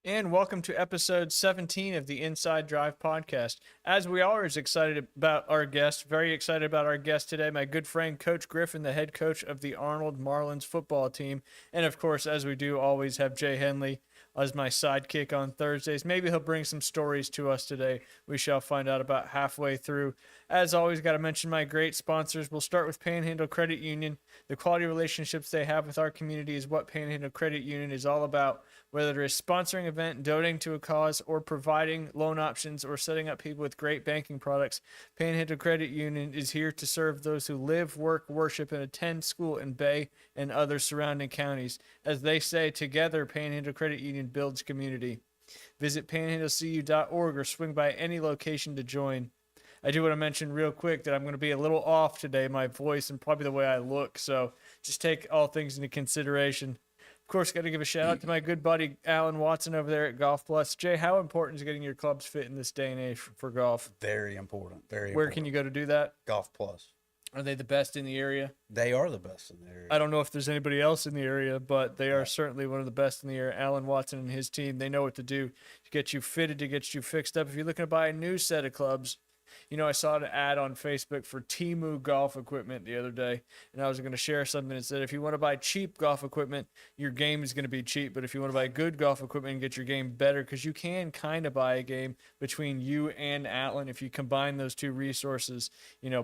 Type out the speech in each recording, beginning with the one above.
And welcome to episode 17 of the Inside Drive podcast. As we are always excited about our guest, very excited about our guest today, my good friend Coach Griffin, the head coach of the Arnold Marlins football team. And of course, as we do, always have Jay Henley as my sidekick on Thursdays. Maybe he'll bring some stories to us today. We shall find out about halfway through. As always, got to mention my great sponsors. We'll start with Panhandle Credit Union. The quality relationships they have with our community is what Panhandle Credit Union is all about. Whether it is sponsoring an event, donating to a cause, or providing loan options, or setting up people with great banking products, Panhandle Credit Union is here to serve those who live, work, worship, and attend school in Bay and other surrounding counties. As they say, together, Panhandle Credit Union builds community. Visit panhandlecu.org or swing by any location to join. I do want to mention real quick that I'm going to be a little off today, my voice and probably the way I look. So just take all things into consideration. Of course, got to give a shout out to my good buddy Alan Watson over there at Golf Plus. Jay, how important is getting your clubs fit in this day and age for golf? Very important. Very Where important. can you go to do that? Golf Plus. Are they the best in the area? They are the best in the area. I don't know if there's anybody else in the area, but they are certainly one of the best in the area. Alan Watson and his team, they know what to do to get you fitted, to get you fixed up. If you're looking to buy a new set of clubs, I saw an ad on Facebook for Temu golf equipment the other day, and I was going to share something that said if you want to buy cheap golf equipment, your game is going to be cheap. But if you want to buy good golf equipment and get your game better, because you can kind of buy a game between you and Atlin if you combine those two resources,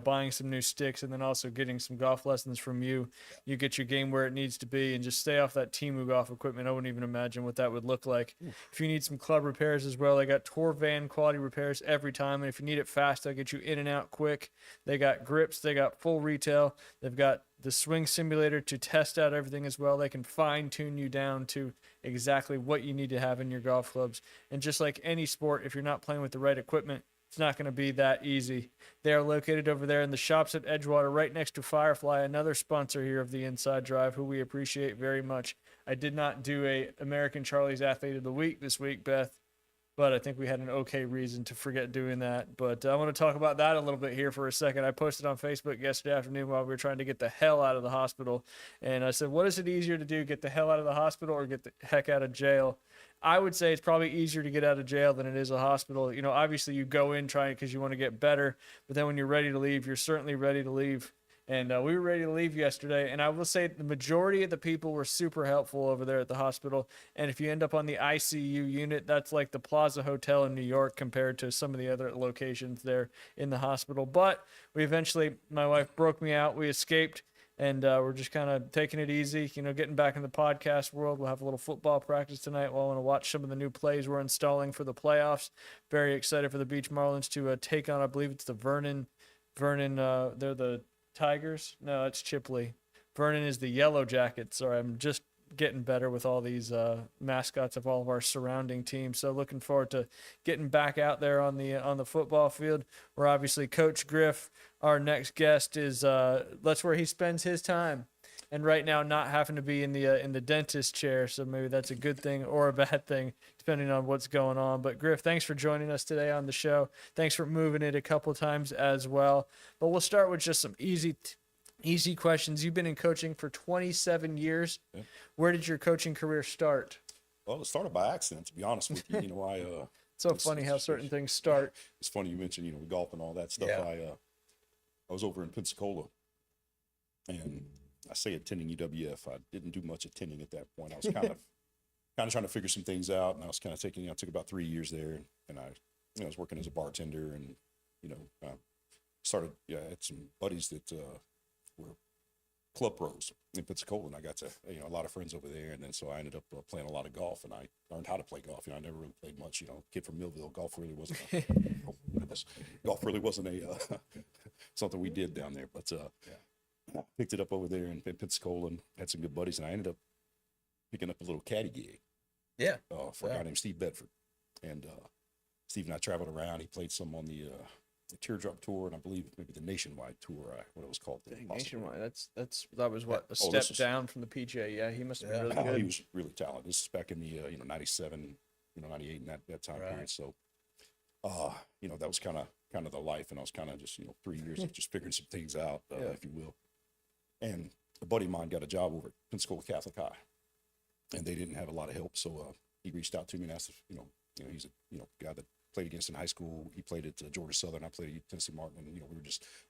buying some new sticks and then also getting some golf lessons from you, you get your game where it needs to be and just stay off that Temu golf equipment. I wouldn't even imagine what that would look like. If you need some club repairs as well, they got tour van quality repairs every time. And if you need it fast, they'll get you in and out quick. They got grips, they got full retail, they've got the swing simulator to test out everything as well. They can fine tune you down to exactly what you need to have in your golf clubs. And just like any sport, if you're not playing with the right equipment, it's not going to be that easy. They are located over there in the shops at Edgewater, right next to Firefly, another sponsor here of the Inside Drive, who we appreciate very much. I did not do a American Charlie's Athlete of the Week this week, Beth, but I think we had an okay reason to forget doing that. But I want to talk about that a little bit here for a second. I posted on Facebook yesterday afternoon while we were trying to get the hell out of the hospital. And I said, what is it easier to do, get the hell out of the hospital or get the heck out of jail? I would say it's probably easier to get out of jail than it is a hospital. Obviously you go in trying because you want to get better. But then when you're ready to leave, you're certainly ready to leave. And we were ready to leave yesterday. And I will say the majority of the people were super helpful over there at the hospital. And if you end up on the ICU unit, that's like the Plaza Hotel in New York compared to some of the other locations there in the hospital. But my wife broke me out. We escaped. And we're just kind of taking it easy, getting back in the podcast world. We'll have a little football practice tonight. We'll want to watch some of the new plays we're installing for the playoffs. Very excited for the Beach Marlins to take on, I believe it's the Vernon, they're the Tigers? No, it's Chipley. Vernon is the Yellow Jackets. Sorry, I'm just getting better with all these mascots of all of our surrounding teams. So looking forward to getting back out there on the football field. We're obviously Coach Griff. Our next guest is that's where he spends his time. And right now, not having to be in the dentist chair, so maybe that's a good thing or a bad thing, depending on what's going on. But Griff, thanks for joining us today on the show. Thanks for moving it a couple times as well. But we'll start with just some easy questions. You've been in coaching for 27 years. Yeah. Where did your coaching career start? Well, it started by accident, to be honest with you. It's funny how certain things start. It's funny you mentioned, golf and all that stuff. Yeah. I was over in Pensacola, and I say attending UWF. I didn't do much attending at that point. I was kind of trying to figure some things out, and I was kind of I took about 3 years there, and I was working as a bartender, and started. Yeah, I had some buddies that were club pros in Pensacola, and I got to a lot of friends over there, and then so I ended up playing a lot of golf, and I learned how to play golf. I never really played much. Kid from Millville, golf really wasn't. Golf really wasn't a something we did down there, but. I picked it up over there in Pensacola and had some good buddies, and I ended up picking up a little caddy gig. Yeah. For a guy named Steve Bedford. And Steve and I traveled around. He played some on the Teardrop Tour, and I believe maybe the Nationwide Tour, what it was called. Nationwide. That was what a step down from the PGA. Yeah, he must have been really good. He was really talented. This is back in the 97, 98, and that time period. So, that was kind of the life, and I was kind of just 3 years of just figuring some things out, if you will. And a buddy of mine got a job over at Pensacola Catholic High, and they didn't have a lot of help. So he reached out to me and asked if, he's a, guy that played against in high school. He played at Georgia Southern. I played at Tennessee Martin, and,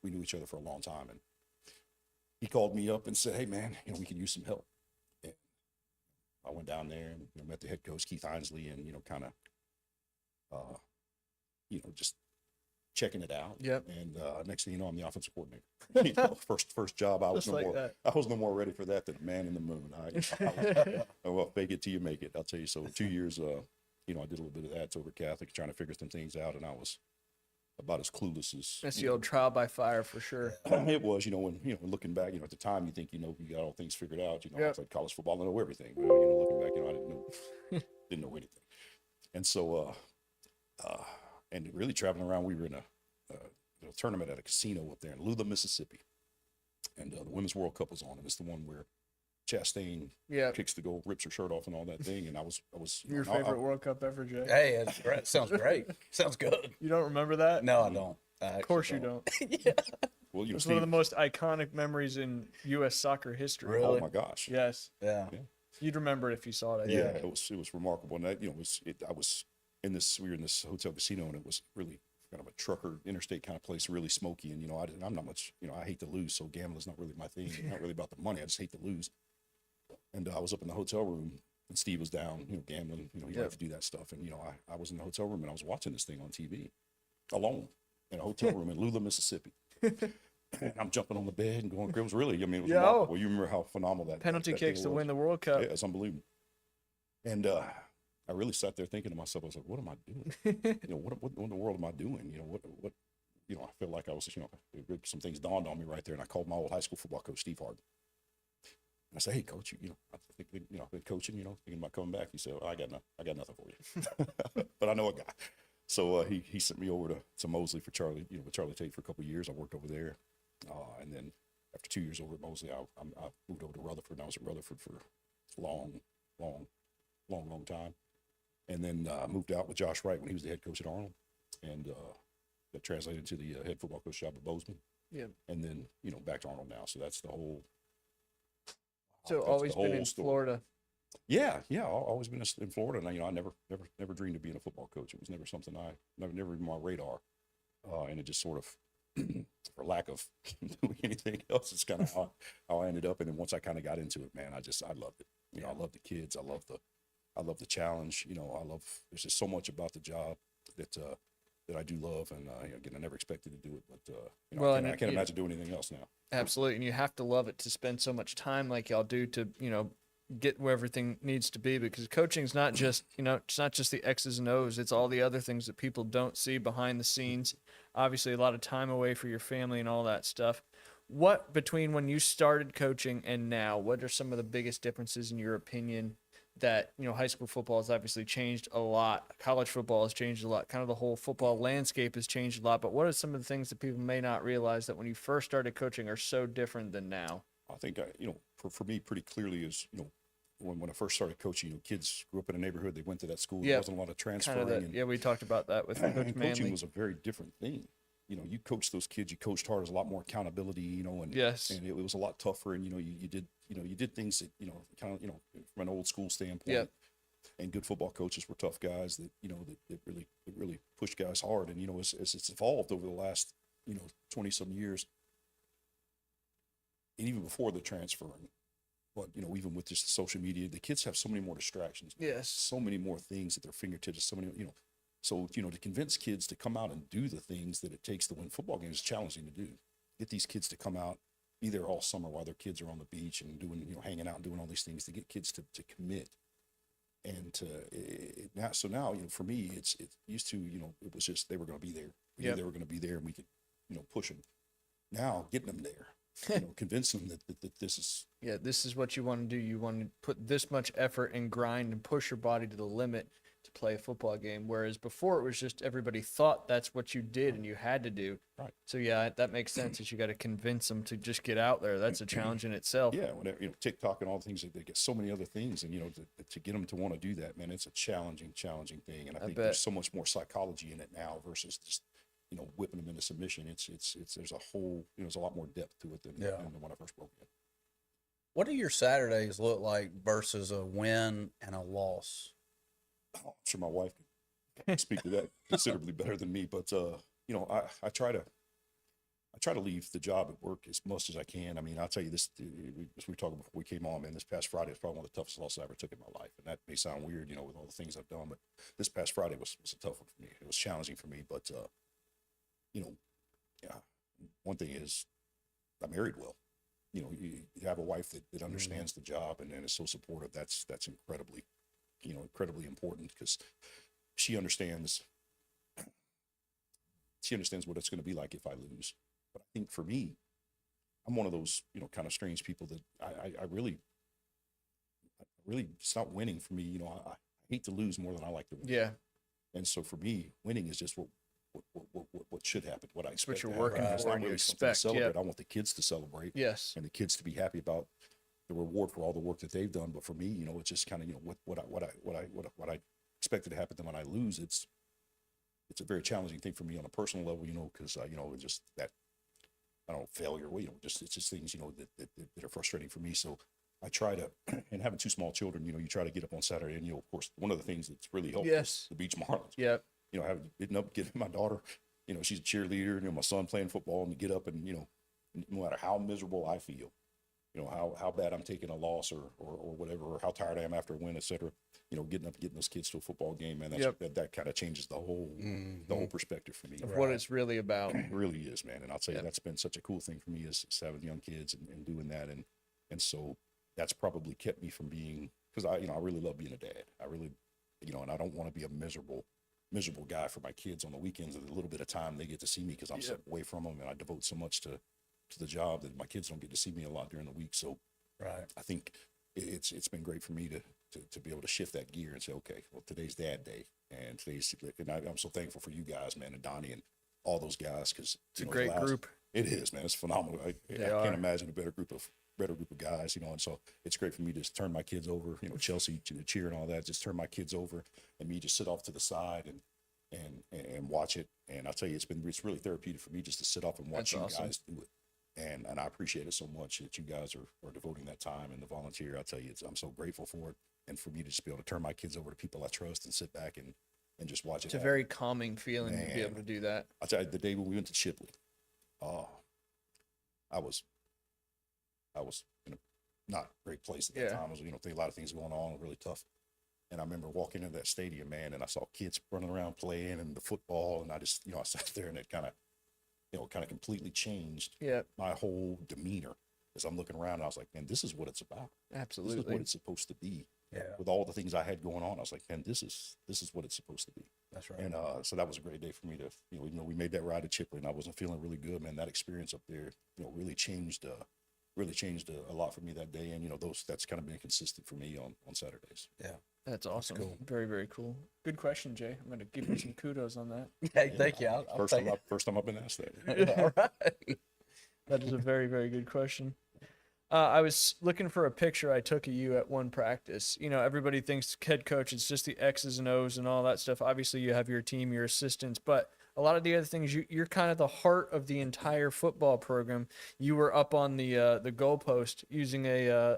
we knew each other for a long time. And he called me up and said, hey man, we could use some help. And I went down there and, met the head coach, Keith Ainsley, and, kind of, just checking it out. Yep. And next thing you know, I'm the offensive coordinator. First job, I was Just like that. I was no more ready for that than a man in the moon. Well, fake it till you make it. I'll tell you. So 2 years, I did a little bit of that over Catholic, trying to figure some things out, and I was about as clueless as That's the old trial by fire for sure. it was. When looking back, at the time you think you got all things figured out. I Yep. played college football, I know everything. But, looking back, I didn't know anything. And so, and really traveling around, we were in a tournament at a casino up there in Lula, Mississippi, and the Women's World Cup was on, and it's the one where Chastain Yeah. kicks the goal, rips her shirt off, and all that thing. And I was Your favorite World Cup ever, Jay? Hey, that's great. Sounds great. Sounds good. You don't remember that? No, I don't. Of course you don't. well, It's one of the most iconic memories in U.S. soccer history. Really? oh my gosh, Yes. Yeah. You'd remember it if you saw it. I yeah, think. it was remarkable. And that, I was we were in this hotel casino, and it was really kind of a trucker interstate kind of place, really smoky. And I'm not much, I hate to lose, so gambling's not really my thing. It's not really about the money. I just hate to lose. And I was up in the hotel room, and Steve was down, gambling. He liked to do that stuff. And I was in the hotel room, and I was watching this thing on TV, alone in a hotel room in Lula, Mississippi. And I'm jumping on the bed and going, it was really, it was remarkable. You remember how phenomenal that Penalty that kicks thing to was. win the World Cup. Yeah, it's unbelievable. And I really sat there thinking to myself, I was like, what am I doing? What in the world am I doing? What I feel like I was, some things dawned on me right there. And I called my old high school football coach, Steve Harden. And I said, hey coach, I think, I've been coaching, thinking about coming back. He said, I got nothing for you, but I know a guy. So he sent me over to Mosley for Charlie, with Charlie Tate for a couple of years. I worked over there. And then after 2 years over at Mosley, I moved over to Rutherford, and I was at Rutherford for a long time. And then moved out with Josh Wright when he was the head coach at Arnold, and that translated into the head football coach job at Bozeman. Yeah. And then back to Arnold now. So that's the whole. So that's always the been whole in story. Florida. Yeah, I've always been in Florida, and I never dreamed of being a football coach. It was never something never even on my radar, and it just sort of, for lack of doing anything else, it's kind of how I ended up. And then once I kind of got into it, man, I loved it. I love the kids. I love the challenge. There's just so much about the job that I do love. And again, I never expected to do it, but Well, I can't imagine doing anything else now. Absolutely. And you have to love it to spend so much time like y'all do to, get where everything needs to be, because coaching's not just, it's not just the X's and O's. It's all the other things that people don't see behind the scenes. Obviously, a lot of time away for your family and all that stuff. What, between when you started coaching and now, what are some of the biggest differences in your opinion that, high school football has obviously changed a lot. College football has changed a lot. Kind of the whole football landscape has changed a lot. But what are some of the things that people may not realize that when you first started coaching are so different than now? I think, for me, pretty clearly is, when I first started coaching, kids grew up in a neighborhood. They went to that school. Yeah. There wasn't a lot of transferring. Kind of that, and, yeah, we talked about that with and Coach coaching Manley. was a very different thing. You coached those kids. You coached hard. There's a lot more accountability. And Yes. and it was a lot tougher. And you did things that kind of from an old school standpoint. Yep. And good football coaches were tough guys that that really pushed guys hard. And as it's evolved over the last 20 some years, and even before the transferring, but even with just social media, the kids have so many more distractions. Yes. So many more things at their fingertips. So many, so to convince kids to come out and do the things that it takes to win football games is challenging to do. Get these kids to come out, be there all summer while their kids are on the beach and doing, hanging out and doing all these things, to get kids to commit. And now, for me, it used to, it was just, they were going to be there. We knew Yep. they were going to be there, and we could, push them. Now, getting them there, convincing them that this is, Yeah, this is what you want to do. You want to put this much effort and grind and push your body to the limit to play a football game. Whereas before it was just everybody thought that's what you did and you had to do. Right. So yeah, that makes sense. That you got to convince them to just get out there. That's a challenge in itself. yeah, whenever, TikTok and all the things, they get so many other things, and to get them to want to do that, man, it's a challenging thing. And I think bet. there's so much more psychology in it now versus just whipping them into submission. It's there's a whole, there's a lot more depth to it than when I first broke in. What do your Saturdays look like versus a win and a loss? I'm sure my wife can speak to that considerably better than me, but you know, I try to leave the job at work as much as I can. I mean, I'll tell you this, as we were talking before we came on, man, this past Friday was probably one of the toughest losses I ever took in my life. And that may sound weird, you know, with all the things I've done, but this past Friday was a tough one for me. It was challenging for me, but, you know, yeah, one thing is I married well. You know, you have a wife that understands the job and is so supportive. That's incredibly, you know, incredibly important because she understands what it's going to be like if I lose. But I think for me, I'm one of those, you know, kind of strange people that I really, it's not winning for me. You know, I hate to lose more than I like to win. Yeah. And so for me, winning is just what should happen, what I expect. What you're to working happen. It's for not and you really something to expect. celebrate. Yeah. I want the kids to celebrate. Yes. And the kids to be happy about the reward for all the work that they've done. But for me, you know, it's just kind of, you know, what I expected to happen. Then when I lose, it's a very challenging thing for me on a personal level, you know, because you know, it's just that, I don't know, failure, you know, it's just things, you know, that are frustrating for me. So I try to, and having two small children, you know, you try to get up on Saturday, and, you know, of course, one of the things that's really helpful Yes. is the Beach Marlins. Yep. You know, getting my daughter, you know, she's a cheerleader, you know, my son playing football, and to get up and, you know, no matter how miserable I feel, you know, how bad I'm taking a loss or whatever, or how tired I am after a win, et cetera, you know, getting those kids to a football game, man, that kind of changes the whole perspective for me. Of what it's really about. It really is, man. And I'll tell you, Yep. that's been such a cool thing for me is having young kids and doing that. And so that's probably kept me from being, because I really love being a dad. I really, you know, and I don't want to be a miserable guy for my kids on the weekends and the little bit of time they get to see me, because I'm so away from them and I devote so much to the job that my kids don't get to see me a lot during the week. So I think it's been great for me to be able to shift that gear and say, okay, well, today's dad day, and I'm so thankful for you guys, man, and Donnie and all those guys, because It's a great group. It is, man. It's phenomenal. I can't imagine a better group of guys, you know. And so it's great for me to just turn my kids over, you know, Chelsea to the cheer and all that. Just turn my kids over and me just sit off to the side and watch it. And I'll tell you, it's really therapeutic for me just to sit off and watch That's awesome. guys do it. And I appreciate it so much that you guys are devoting that time and the volunteer. I'll tell you, I'm so grateful for it. And for me to just be able to turn my kids over to people I trust and sit back and just watch it. It's a very calming feeling to be able to do that. I'll tell you, the day when we went to Chipley, I was in a not great place at that time. I was, you know, a lot of things going on, really tough. And I remember walking into that stadium, man, and I saw kids running around playing and the football, and I just, you know, I sat there and it kind of completely changed my whole demeanor as I'm looking around. And I was like, man, this is what it's about. Absolutely. This is what it's supposed to be. Yeah. With all the things I had going on, I was like, man, this is what it's supposed to be. That's right. And so that was a great day for me to, you know, even though we made that ride to Chipley and I wasn't feeling really good, man, that experience up there, you know, really changed a lot for me that day. And, you know, that's kind of been consistent for me on Saturdays. Yeah. That's awesome. cool. Very, very cool. Good question, Jay. I'm going to give you some kudos on that. Hey, thank you. I'll First time I've been asked that. it. All right. That is a very, very good question. I was looking for a picture I took of you at one practice. You know, everybody thinks head coach is just the X's and O's and all that stuff. Obviously, you have your team, your assistants, but a lot of the other things, you're kind of the heart of the entire football program. You were up on the goalpost using a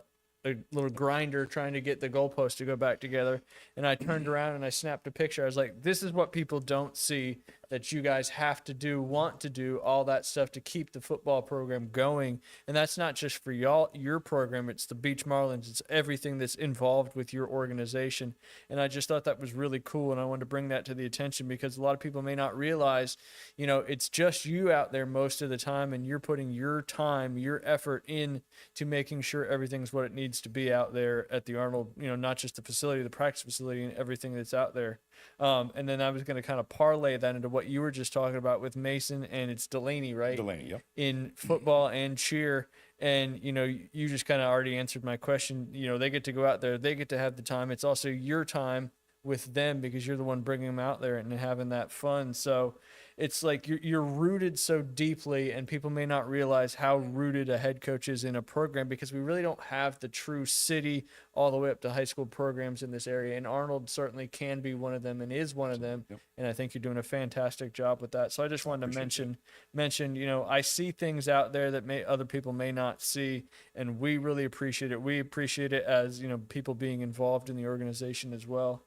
little grinder trying to get the goalpost to go back together. And I turned around and I snapped a picture. I was like, this is what people don't see that you guys have to do, want to do, all that stuff to keep the football program going. And that's not just for y'all, your program. It's the Beach Marlins. It's everything that's involved with your organization. And I just thought that was really cool. And I wanted to bring that to the attention because a lot of people may not realize, you know, it's just you out there most of the time and you're putting your time, your effort in to making sure everything's what it needs to be out there at the Arnold, you know, not just the facility, the practice facility and everything that's out there. And then I was going to kind of parlay that into what you were just talking about with Mason and it's Delaney, right? Delaney, yep. In football and cheer. And, you know, you just kind of already answered my question. You know, they get to go out there. They get to have the time. It's also your time with them because you're the one bringing them out there and having that fun. So it's like you're rooted so deeply, and people may not realize how rooted a head coach is in a program because we really don't have the true city all the way up to high school programs in this area. And Arnold certainly can be one of them and is one of them. Yep. And I think you're doing a fantastic job with that. So I just wanted to mention, you know, I see things out there that other people may not see, and we really appreciate it. We appreciate it as, you know, people being involved in the organization as well.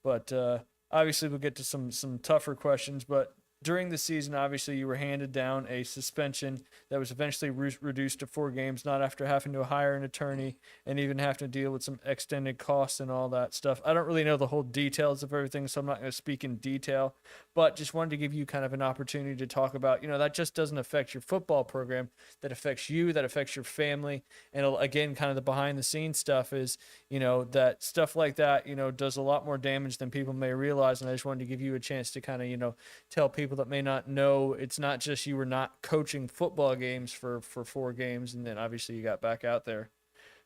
But obviously, we'll get to some tougher questions. But during the season, obviously, you were handed down a suspension that was eventually reduced to 4 games, not after having to hire an attorney and even having to deal with some extended costs and all that stuff. I don't really know the whole details of everything, so I'm not going to speak in detail, but just wanted to give you kind of an opportunity to talk about, that just doesn't affect your football program, that affects you, that affects your family. And again, kind of the behind the scenes stuff is, that stuff like that, does a lot more damage than people may realize. And I just wanted to give you a chance to kind of, tell people that may not know, it's not just you were not coaching football games for 4 games and then obviously you got back out there.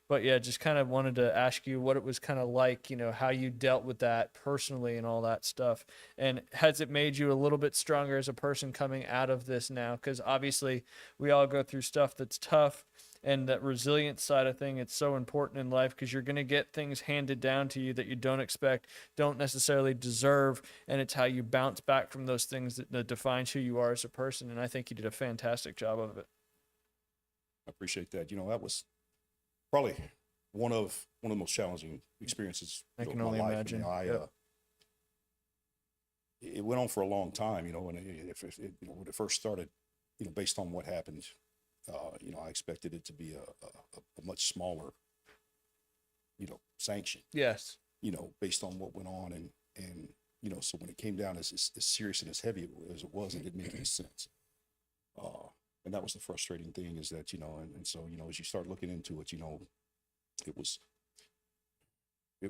But yeah, just kind of wanted to ask you what it was kind of like, how you dealt with that personally and all that stuff. And has it made you a little bit stronger as a person coming out of this now? Because obviously we all go through stuff that's tough, and that resilience side of thing, it's so important in life because you're going to get things handed down to you that you don't expect, don't necessarily deserve. And it's how you bounce back from those things that defines who you are as a person. And I think you did a fantastic job of it. I appreciate that. That was probably one of the most challenging experiences I can of only my life. imagine. Yep. It went on for a long time, and when it first started, based on what happened, I expected it to be a much smaller, sanction, Yes. based on what went on. And so when it came down as serious and as heavy as it was, it didn't make any sense. And that was the frustrating thing is that, and so, as you start looking into it, it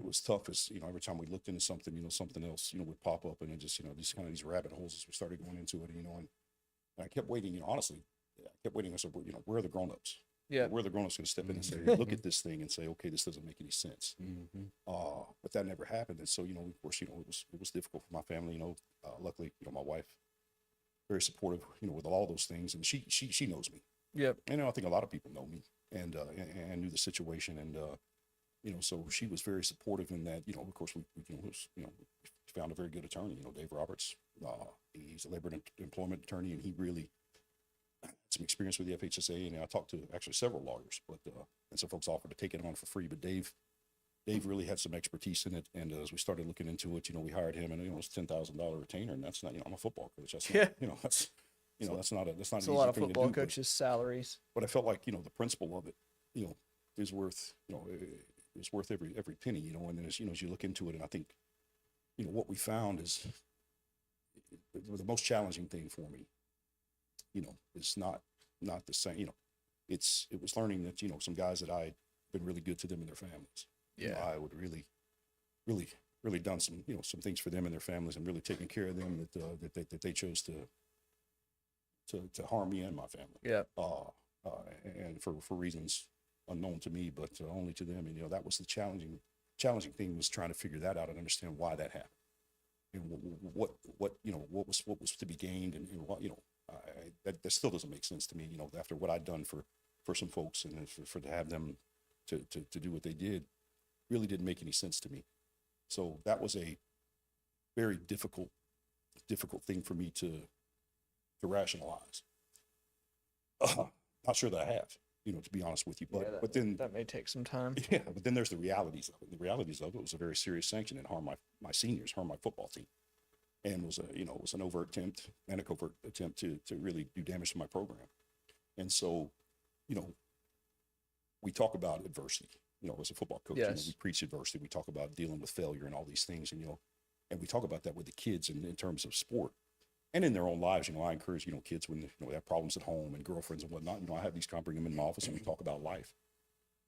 was tough as, every time we looked into something, something else, would pop up, and it just, these kind of these rabbit holes as we started going into it, and I kept waiting, honestly, I kept waiting. I said, where are the grownups? Yeah. Where are the grownups going to step in and say, look at this thing and say, okay, this doesn't make any sense. But that never happened. And so, of course, it was difficult for my family, luckily, my wife, very supportive, with all those things. And she knows me. Yep. And I think a lot of people know me and knew the situation. And, so she was very supportive in that, of course, we found a very good attorney, Dave Roberts. He's a labor and employment attorney, and he really had some experience with the FHSA. And I talked to actually several lawyers, but and some folks offered to take it on for free. But Dave really had some expertise in it. And as we started looking into it, we hired him, and it was $10,000 retainer. And that's not, I'm a football coach. That's not, that's, that's not It's a lot of football coaches' salaries. But I felt like, the principle of it, is worth, it's worth every penny, and then as you look into it, and I think, what we found is the most challenging thing for me, is not the same, it was learning that, some guys that I had been really good to them and their families. Yeah. I would really done some, some things for them and their families, and really taking care of them that they chose to harm me and my family. Yeah. And for reasons unknown to me, but only to them. And, that was the challenging thing, was trying to figure that out and understand why that happened, and what was to be gained, and what, that still doesn't make sense to me, after what I'd done for some folks, and for to have them to do what they did, really didn't make any sense to me. So that was a very difficult thing for me to rationalize. Not sure that I have, to be honest with you, but then that may take some time. yeah, but then there's the realities of it. The realities of it was a very serious sanction and harmed my seniors, harmed my football team, and was was an overt attempt and a covert attempt to really do damage to my program. And so, we talk about adversity, as a football coach. Yes. We preach adversity. We talk about dealing with failure and all these things, and and we talk about that with the kids in terms of sport. And in their own lives, I encourage, kids when they have problems at home and girlfriends and whatnot, I have these kind of bring them in my office and we talk about life.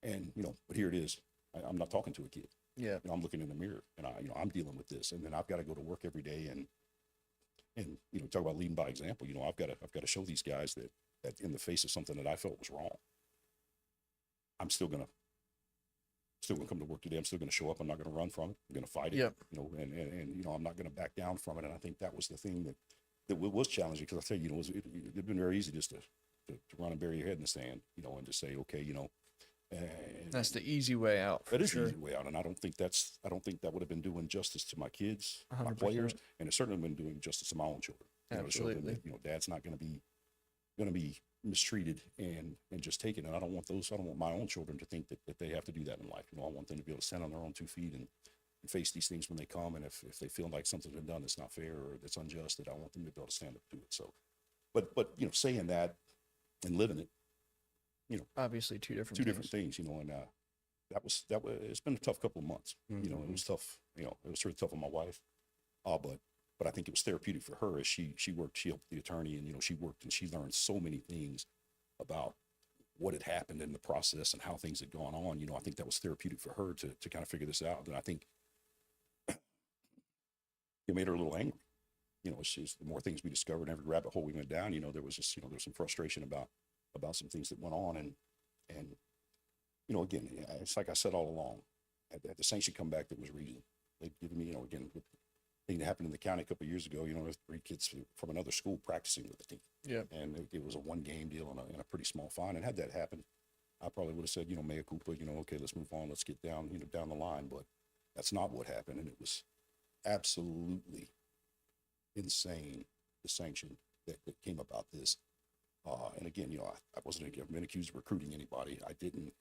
And, but here it is. I'm not talking to a kid. Yeah. I'm looking in the mirror, and I'm dealing with this, and then I've got to go to work every day and talk about leading by example. I've got to show these guys that in the face of something that I felt was wrong, I'm still gonna come to work today. I'm still gonna show up. I'm not gonna run from it. I'm gonna fight it. Yep. And I'm not gonna back down from it. And I think that was the thing that was challenging, because I tell you, it'd been very easy just to run and bury your head in the sand, and just say, okay, That's the easy way out. that is sure. the easy way out. And I don't think that would have been doing justice to my kids, my 100%. players, and it certainly been doing justice to my own children. To show them Absolutely. that, Dad's not going to be mistreated and just taken. And I don't want my own children to think that they have to do that in life. I want them to be able to stand on their own 2 feet face these things when they come. And if they feel like something's been done that's not fair or that's unjust, that I want them to be able to stand up to it. So, but saying that and living it, Obviously, two different things, and that was it's been a tough couple of months. It was tough. It was sort of tough on my wife, but I think it was therapeutic for her as she worked. She helped the attorney, and she worked and she learned so many things about what had happened in the process and how things had gone on. I think that was therapeutic for her to kind of figure this out. And I think it made her a little angry. It's just the more things we discovered, every rabbit hole we went down, there was just, there was some frustration about some things that went on. And again, it's like I said all along, at the Saints should come back, there was reason. They'd given me, again, the thing that happened in the county a couple of years ago, there's 3 kids from another school practicing with the team. Yeah. And it was a 1-game deal and a pretty small fine. And had that happened, I probably would have said, mea culpa, okay, let's move on, let's get down, down the line. But that's not what happened. And it was absolutely insane, the sanction that came about this. And again, I wasn't been accused of recruiting anybody. I didn't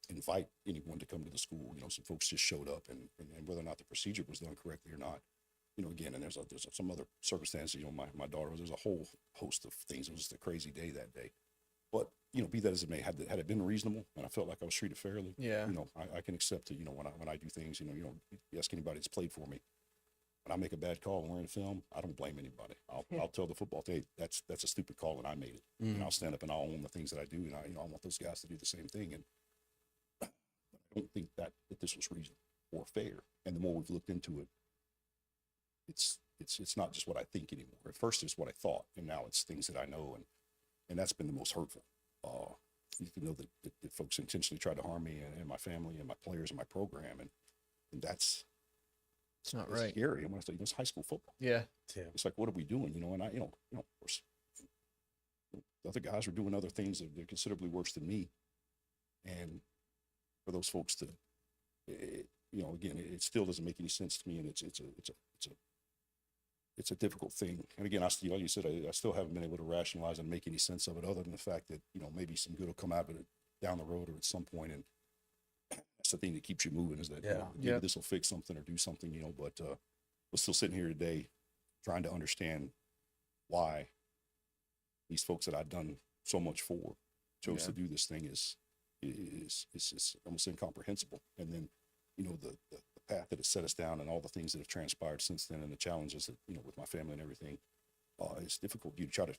invite anyone to come to the school. Some folks just showed up, and whether or not the procedure was done correctly or not, again, and there's some other circumstances. My daughter, there's a whole host of things. It was just a crazy day that day. But be that as it may, had it been reasonable, and I felt like I was treated fairly, Yeah. I can accept it. When I do things, you ask anybody that's played for me. When I make a bad call and we're in film, I don't blame anybody. I'll tell the football team, hey, that's a stupid call and I made it. And I'll stand up and I'll own the things that I do. And I want those guys to do the same thing. And I don't think that this was reasonable or fair. And the more we've looked into it, it's not just what I think anymore. At first it's what I thought, and now it's things that I know, and that's been the most hurtful. You know that folks intentionally tried to harm me and my family and my players and my program, and that's It's not it's right. scary. I'm gonna say it's high school football. Yeah. It's like, what are we doing? And I, of course, the other guys are doing other things that they're considerably worse than me. And for those folks to, again, it still doesn't make any sense to me, and it's a difficult thing. And again, like you said, I still haven't been able to rationalize and make any sense of it, other than the fact that maybe some good will come out of it down the road or at some point. And that's the thing that keeps you moving, is that maybe this will fix something or do something, but we're still sitting here today trying to understand why these folks that I've done so much for chose to do this thing is almost incomprehensible. And then, the path that has set us down and all the things that have transpired since then and the challenges that, with my family and everything, it's difficult. You try to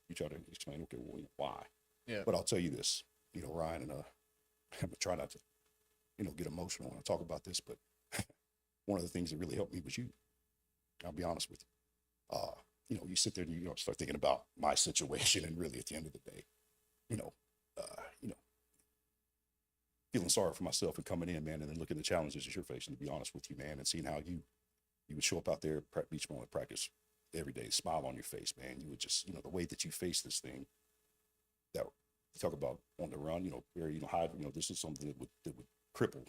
explain, okay, well, why? Yeah. But I'll tell you this, Ryan, and I'm gonna try not to, get emotional when I talk about this, but one of the things that really helped me was you. I'll be honest with you. You sit there and you start thinking about my situation, and really at the end of the day, feeling sorry for myself and coming in, man, and then looking at the challenges that you're facing, to be honest with you, man, and seeing how you would show up out there at beach ball at practice every day, smile on your face, man. You would just, the way that you face this thing, that you talk about on the run, very, high, this is something that would cripple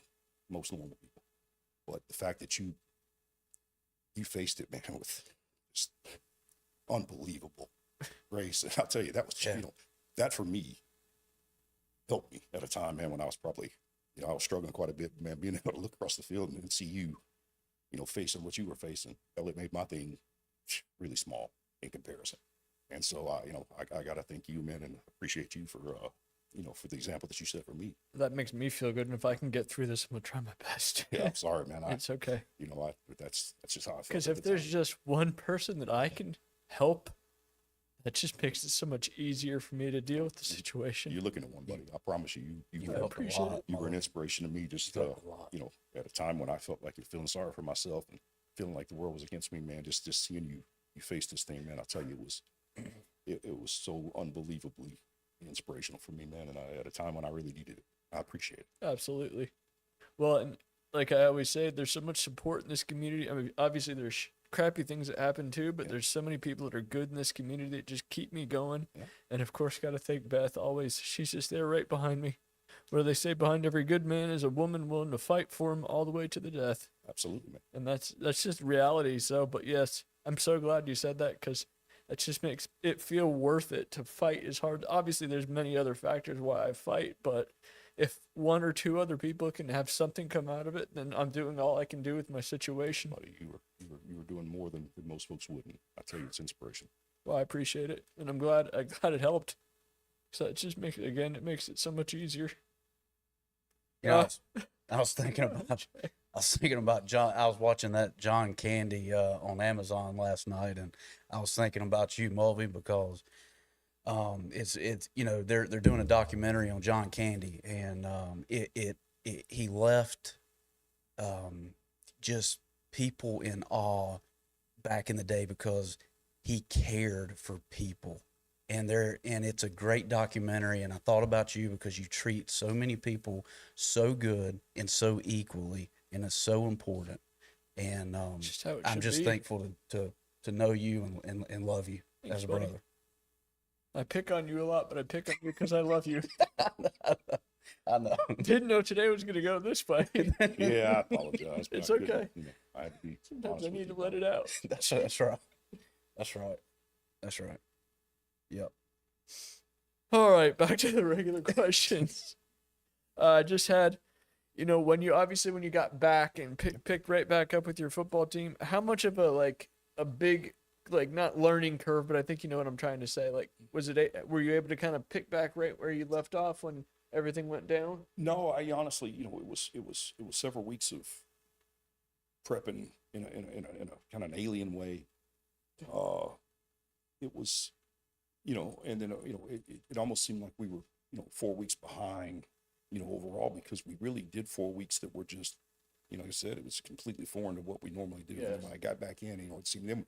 most normal people. But the fact that you faced it, man, with just unbelievable grace. And I'll tell you, that was, that for me helped me at a time, man, when I was probably, I was struggling quite a bit, man, being able to look across the field and see you, facing what you were facing. It made my thing really small in comparison. And so, I got to thank you, man, and appreciate you for, for the example that you set for me. That makes me feel good. And if I can get through this, I'm going to try my best. Yeah, I'm sorry, man. It's okay. That's just how I feel. Because if there's just one person that I can help, that just makes it so much easier for me to deal with the situation. You're looking at one, buddy. I promise you, you appreciate it. You were an inspiration to me. Just at a time when I felt like feeling sorry for myself and feeling like the world was against me, man. Just seeing you face this thing, man. I'll tell you, it was so unbelievably inspirational for me, man. And at a time when I really needed it, I appreciate it. Absolutely. Well, and like I always say, there's so much support in this community. I mean, obviously there's crappy things that happen too, but there's so many people that are good in this community that just keep me going. Yeah. And of course, got to thank Beth always. She's just there right behind me. Where they say behind every good man is a woman willing to fight for him all the way to the death. Absolutely, man. And that's just reality. So, but yes, I'm so glad you said that, because that just makes it feel worth it to fight as hard. Obviously, there's many other factors why I fight, but if one or two other people can have something come out of it, then I'm doing all I can do with my situation. Buddy, you were doing more than most folks wouldn't. I tell you, it's inspiration. Well, I appreciate it, and I'm glad it helped. So it just makes it makes it so much easier. You know, I was thinking about John. I was watching that John Candy on Amazon last night, and I was thinking about you, Mulvey, because it's you know they're doing a documentary on John Candy, and he left just people in awe back in the day because he cared for people. And it's a great documentary, and I thought about you because you treat so many people so good and so equally, and it's so important. And Just how it I'm should just be. thankful to know you and love you Thanks, as a buddy. brother. I pick on you a lot, but I pick on you because I love you. I know. Didn't know today was gonna go this way. Yeah, I apologize. but It's I couldn't, okay. you know, I had to be Sometimes honest I with need you. to let it out. That's right. That's right. That's right. Yep. All right, back to the regular questions. I just had, when you got back and picked right back up with your football team, how much of a big, not learning curve, but I think you know what I'm trying to say. Like, were you able to kind of pick back right where you left off when everything went down? No, I honestly, it was several weeks of prepping in a kind of an alien way. It was, and then it almost seemed like we were 4 weeks behind, overall, because we really did 4 weeks that were just, like I said, it was completely foreign to what we normally do. Yes. And when I got back in, it seemed then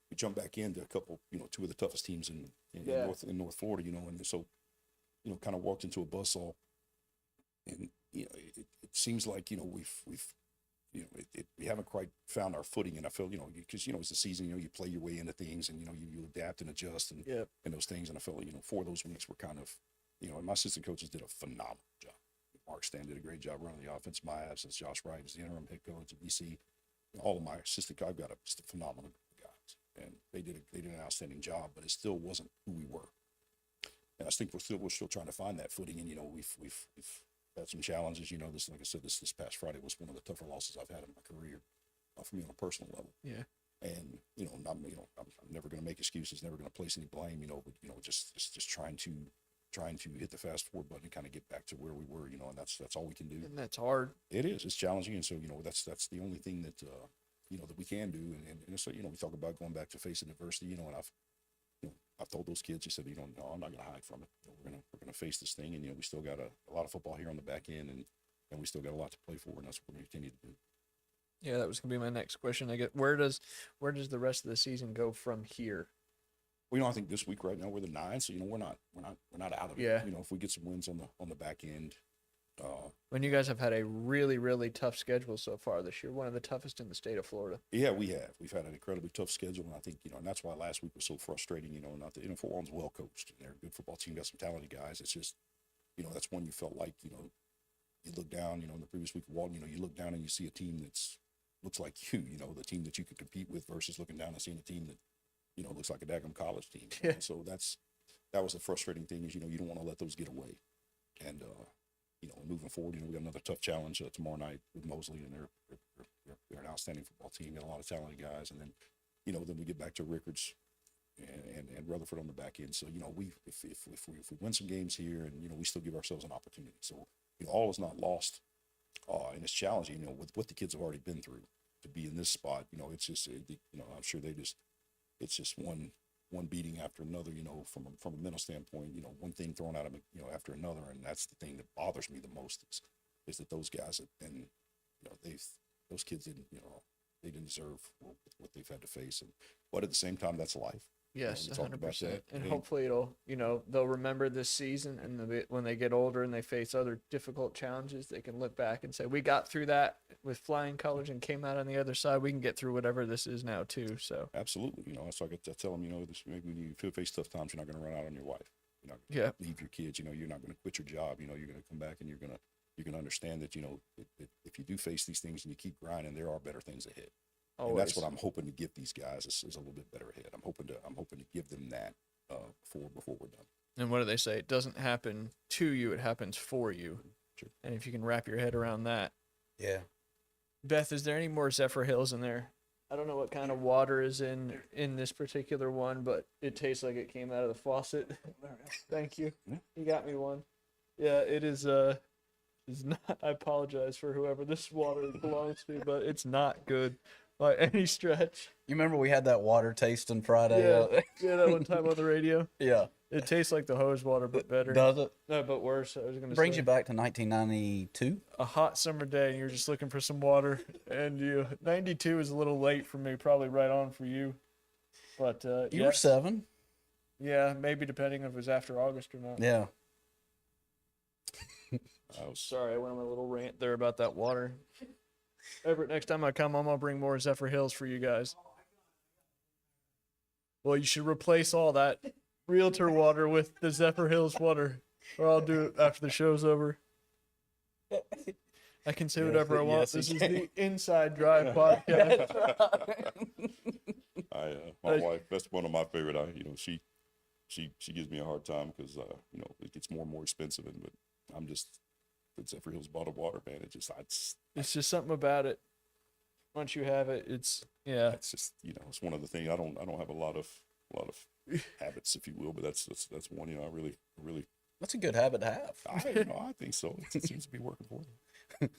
we jumped back into a couple, two of the toughest teams in Yeah. North Florida, and so kind of walked into a buzzsaw. And it seems like we've we haven't quite found our footing, and I feel because it's the season, you play your way into things, and you adapt and adjust and Yep. and those things, and I felt 4 of those weeks were kind of and my assistant coaches did a phenomenal job. Mark Stan did a great job running the offense. My absence, Josh Wright was the interim head coach at BC. All of my assistant, I've got just a phenomenal group of guys, and they did an outstanding job, but it still wasn't who we were. And I think we're still trying to find that footing. And we've had some challenges. This, like I said, this past Friday was one of the tougher losses I've had in my career, for me on a personal level. Yeah. And I'm never going to make excuses, never going to place any blame. But just trying to hit the fast forward button and kind of get back to where we were. And that's all we can do. And that's hard. It is. It's challenging, and so that's the only thing that that we can do. And so we talk about going back to facing adversity. And I've told those kids, I said, no, I'm not going to hide from it. We're gonna face this thing, and we still got a lot of football here on the back end, and we still got a lot to play for, and that's what we're going to continue to do. Yeah, that was gonna be my next question. I get where does the rest of the season go from here? Well, I think this week right now we're the 9, so we're not out of it. Yeah. If we get some wins on the back end. When you guys have had a really, really tough schedule so far this year, one of the toughest in the state of Florida. Yeah, we have. We've had an incredibly tough schedule, and I think and that's why last week was so frustrating. Not that Fort Walton's well coached, and they're a good football team, got some talented guys. It's just, that's one you felt like you look down, in the previous week of Walton, you look down and you see a team that's looks like the team that you can compete with, versus looking down and seeing a team that looks like a daggum college team. Yeah. And so that was the frustrating thing is you don't want to let those get away, and moving forward, we got another tough challenge tomorrow night with Mosley, and they're an outstanding football team, got a lot of talented guys, and then then we get back to Rickards and Rutherford on the back end. So if we win some games here, and we still give ourselves an opportunity. So all is not lost, and it's challenging. With what the kids have already been through to be in this spot. It's just I'm sure it's just one beating after another, from a mental standpoint, one thing thrown at them, after another. And that's the thing that bothers me the most is that those guys have been, those kids didn't, they didn't deserve what they've had to face. But at the same time, that's life. Yes, we talked about 100%. that. And Hey. hopefully they'll remember this season, and when they get older and they face other difficult challenges, they can look back and say, we got through that with flying colors and came out on the other side. We can get through whatever this is now too. So Absolutely. So I get to tell them, maybe when you face tough times, you're not going to run out on your wife. You're not going yeah, to leave your kids. You're not going to quit your job. You're going to come back, and you're going to understand that, if you do face these things and you keep grinding, there are better things ahead. always. And that's what I'm hoping to give these guys is a little bit better ahead. I'm hoping to give them that before we're done. And what do they say? It doesn't happen to you; it happens for you. Sure. And if you can wrap your head around that. Yeah. Beth, is there any more Zephyr Hills in there? I don't know what kind of water is in this particular one, but it tastes like it came out of the faucet. Thank you. Yeah. You got me one. Yeah, it is not. I apologize for whoever this water belongs to, but it's not good by any stretch. You remember we had that water tasting Friday? Yeah, that one time on the radio. Yeah. It tastes like the hose water, but better. Does it? No, but worse. I was gonna Brings say. you back to 1992. A hot summer day and you're just looking for some water, and 92 is a little late for me, probably right on for you, but You were 7. yeah, maybe depending if it was after August or not. Yeah. I was Sorry, I went on a little rant there about that water. Everett, next time I come, I'm gonna bring more Zephyr Hills for you guys. Well, you should replace all that realtor water with the Zephyr Hills water, or I'll do it after the show's over. I can say whatever I want. yes, This you is can. the Inside Drive podcast. my wife, that's one of my favorite. She gives me a hard time because it gets more and more expensive, but I'm just it's Zephyr Hills bottled water, man. It's just something about it. Once you have it, it's just it's one of the things I don't have a lot of habits, if you will, but that's one I really That's a good habit to have. I think so. It seems to be working for them.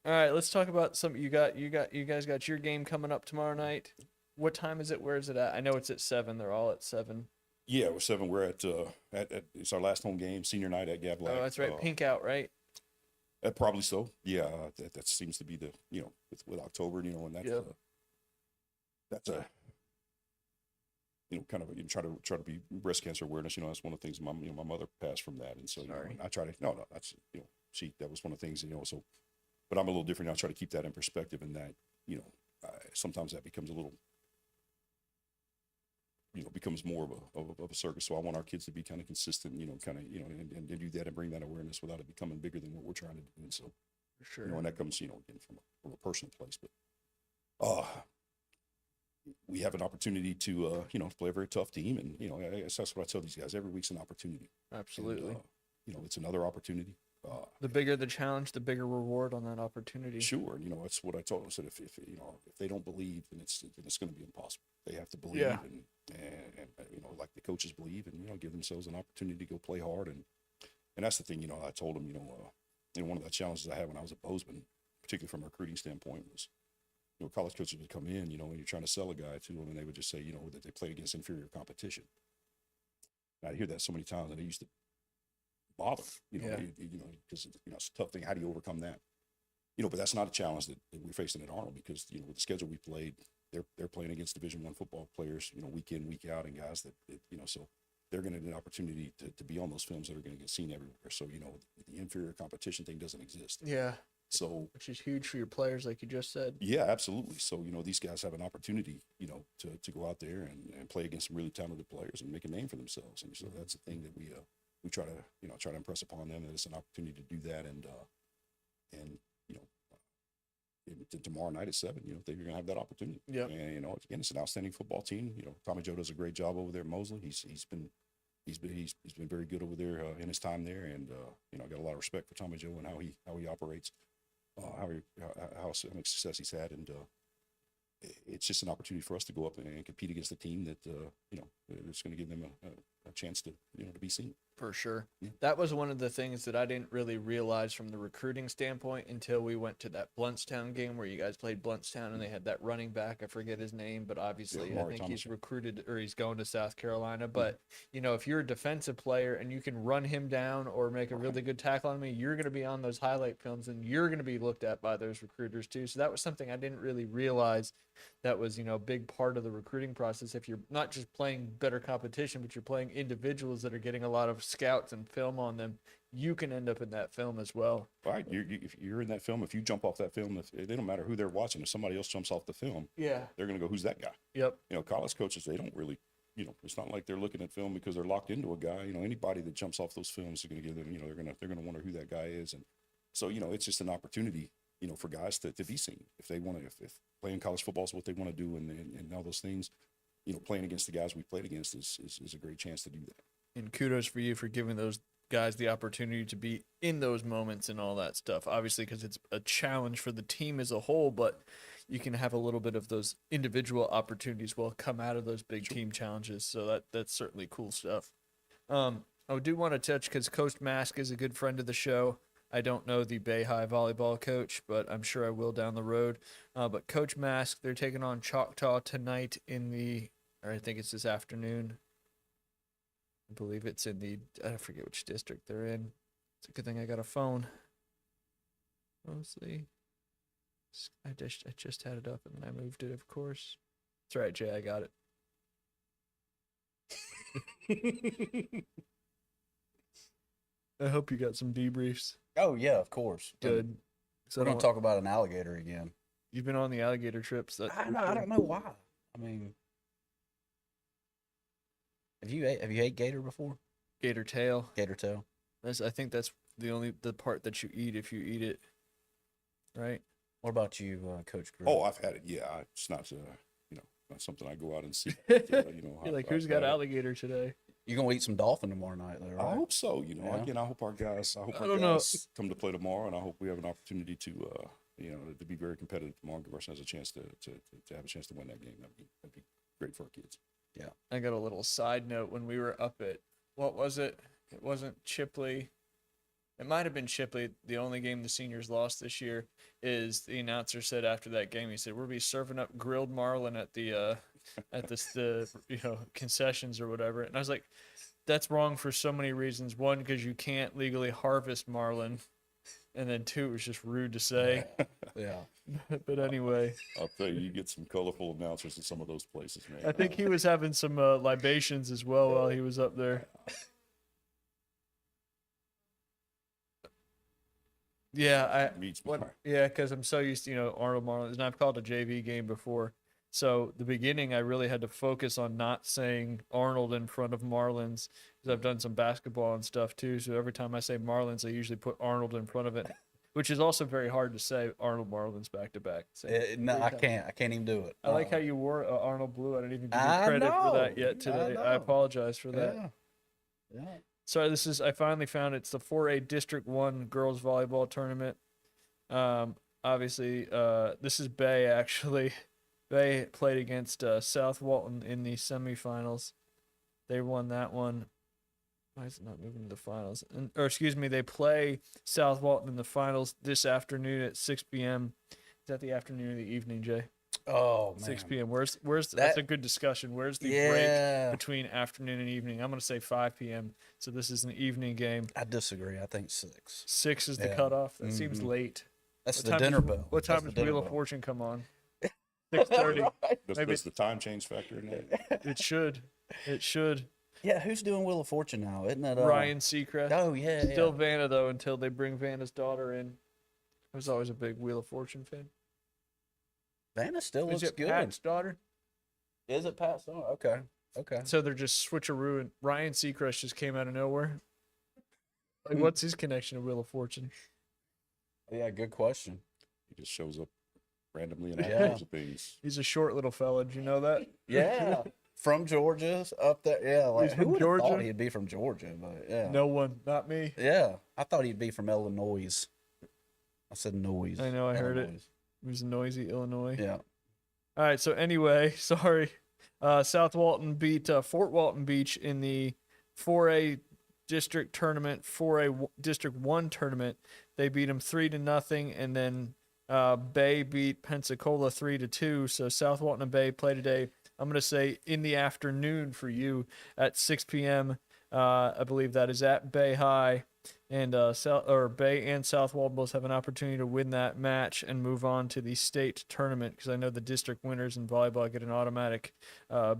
All right. Let's talk about some. You guys got your game coming up tomorrow night. What time is it? Where is it at? I know it's at 7. They're all at 7. Yeah, we're 7. We're at it's our last home game, senior night at Gab Lab. Oh, that's right. Pink out, right? Probably so. Yeah, that seems to be the with October, and that's Yep. That's a kind of try to be breast cancer awareness. That's one of the things my mother passed from that, and so Sorry. I try to that's that was one of the things so, but I'm a little different. I try to keep that in perspective, and that sometimes that becomes a little becomes more of a circus. So I want our kids to be kind of consistent, and do that and bring that awareness without it becoming bigger than what we're trying to do. And so, For sure. and that comes, again, from a personal place. But we have an opportunity to, play a very tough team. And, I guess that's what I tell these guys. Every week's an opportunity. Absolutely. And, it's another opportunity. The bigger the challenge, the bigger reward on that opportunity. Sure. And, that's what I told them. I said, if they don't believe, then it's going to be impossible. They have to believe. Yeah. And like the coaches believe, and, give themselves an opportunity to go play hard. And that's the thing, I told them, one of the challenges I had when I was at Bozeman, particularly from a recruiting standpoint, was, college coaches would come in, when you're trying to sell a guy to them, and they would just say, that they played against inferior competition. And I hear that so many times, and it used to bother, because, it's a tough thing. How do you overcome that? But that's not a challenge that we're facing at Arnold, because, with the schedule we played, they're playing against Division I football players, week in, week out, and guys that so they're going to get an opportunity to be on those films that are going to get seen everywhere. So, the inferior competition thing doesn't exist. Yeah. So, Which is huge for your players, like you just said. yeah, absolutely. So, these guys have an opportunity, to go out there and play against some really talented players and make a name for themselves. And so that's the thing that we try to, try to impress upon them, that it's an opportunity to do that. And tomorrow night at 7, they're going to have that opportunity. Yep. And, again, it's an outstanding football team. Tommy Joe does a great job over there at Mosley. He's been very good over there in his time there. And, I got a lot of respect for Tommy Joe and how he operates, how much success he's had. And, it's just an opportunity for us to go up and compete against a team that, it's going to give them a chance to, to be seen. For sure. Yeah. That was one of the things that I didn't really realize from the recruiting standpoint until we went to that Bluntstown game where you guys played Bluntstown and they had that running back. I forget his name, but obviously I Maury think he's Thomas. recruited or he's going to South Carolina. But, if you're a defensive player and you can run him down or make a really good tackle on me, you're going to be on those highlight films and you're going to be looked at by those recruiters too. So that was something I didn't really realize that was, a big part of the recruiting process. If you're not just playing better competition, but you're playing individuals that are getting a lot of scouts and film on them, you can end up in that film as well. Right. If you're in that film, if you jump off that film, it don't matter who they're watching. If somebody else jumps off the film, Yeah. they're going to go, who's that guy? Yep. College coaches, they don't really, it's not like they're looking at film because they're locked into a guy. anybody that jumps off those films is going to give them, they're going to wonder who that guy is. And so, it's just an opportunity, for guys to be seen. If they want to, if playing college football is what they want to do and all those things, playing against the guys we played against is a great chance to do that. And kudos for you for giving those guys the opportunity to be in those moments and all that stuff. Obviously, because it's a challenge for the team as a whole, but you can have a little bit of those individual opportunities will come out of those big team challenges. So that's certainly cool stuff. I do want to touch because Coach Mask is a good friend of the show. I don't know the Bay High volleyball coach, but I'm sure I will down the road. But Coach Mask, they're taking on Choctaw tonight or I think it's this afternoon. I believe it's I forget which district they're in. It's a good thing I got a phone. Mostly. I just had it up and then I moved it, of course. That's right, Jay, I got it. I hope you got some debriefs. Oh yeah, of course. Good. So We're gonna talk about an alligator again. You've been on the alligator trips. I don't know why. I mean, have you ate gator before? Gator tail. Gator tail. I think that's the part that you eat if you eat it. Right? What about you, Coach Crew? Oh, I've had it. Yeah, it's not not something I go out and see. You're like, who's got alligator today? You gonna eat some dolphin tomorrow night, though, right? I hope so. Yeah. Again, I hope our guys. I don't know. Come to play tomorrow, and I hope we have an opportunity to, to be very competitive tomorrow. Give ourselves a chance to have a chance to win that game. That'd be great for our kids. Yeah. I got a little side note when we were up at what was it? It wasn't Chipley. It might have been Chipley. The only game the seniors lost this year is the announcer said after that game, he said, "We'll be serving up grilled marlin at the concessions or whatever." And I was like, that's wrong for so many reasons. One, because you can't legally harvest marlin, and then two, it was just rude to say. Yeah. But anyway, I'll tell you, you get some colorful announcers in some of those places, man. I think he was having some libations as well while he was up there. Yeah, because I'm so used to Arnold Marlins, and I've called a JV game before. So the beginning, I really had to focus on not saying Arnold in front of Marlins because I've done some basketball and stuff too. So every time I say Marlins, I usually put Arnold in front of it, which is also very hard to say Arnold Marlins back to back. No, I can't. I can't even do it. I like how you wore Arnold Blue. I didn't even give you credit for that yet today. I apologize for that. Yeah. So I finally found it's the 4A District 1 girls volleyball tournament. Obviously, this is Bay actually. Bay played against South Walton in the semifinals. They won that one. Why is it not moving to the finals? They play South Walton in the finals this afternoon at 6 p.m. Is that the afternoon or the evening, Jay? Oh, man. 6 p.m. That's a good discussion. Where's the break between afternoon and evening? I'm going to say 5 p.m. So this is an evening game. I disagree. I think 6. 6 is the cutoff. That seems late. That's the dinner bell. What time does Wheel of Fortune come on? 6:30. Does the time change factor in that? It should. It should. Yeah, who's doing Wheel of Fortune now? Isn't that Ryan Seacrest? Oh, yeah. Still Vanna, though, until they bring Vanna's daughter in. I was always a big Wheel of Fortune fan. Vanna still looks good. Pat's daughter? Is it Pat's daughter? Okay. So they're just switcheroo, and Ryan Seacrest just came out of nowhere. Like, what's his connection to Wheel of Fortune? Yeah, good question. He just shows up randomly and asks of things. He's a short little fella. Did you know that? Yeah. From Georgia, up there. Yeah, like He's from who would have thought Georgia? he'd be from Georgia? But yeah. No one, not me. Yeah, I thought he'd be from Illinois. I said noise. I know, I heard it. Illinois. It was noisy, Illinois. Yeah. All right, so anyway, sorry. South Walton beat Fort Walton Beach in the 4A district tournament, 4A District 1 tournament. They beat them 3-0, and then Bay beat Pensacola 3-2. So South Walton and Bay play today. I'm going to say in the afternoon for you at 6 p.m. I believe that is at Bay High. And Bay and South Walton both have an opportunity to win that match and move on to the state tournament, because I know the district winners in volleyball get an automatic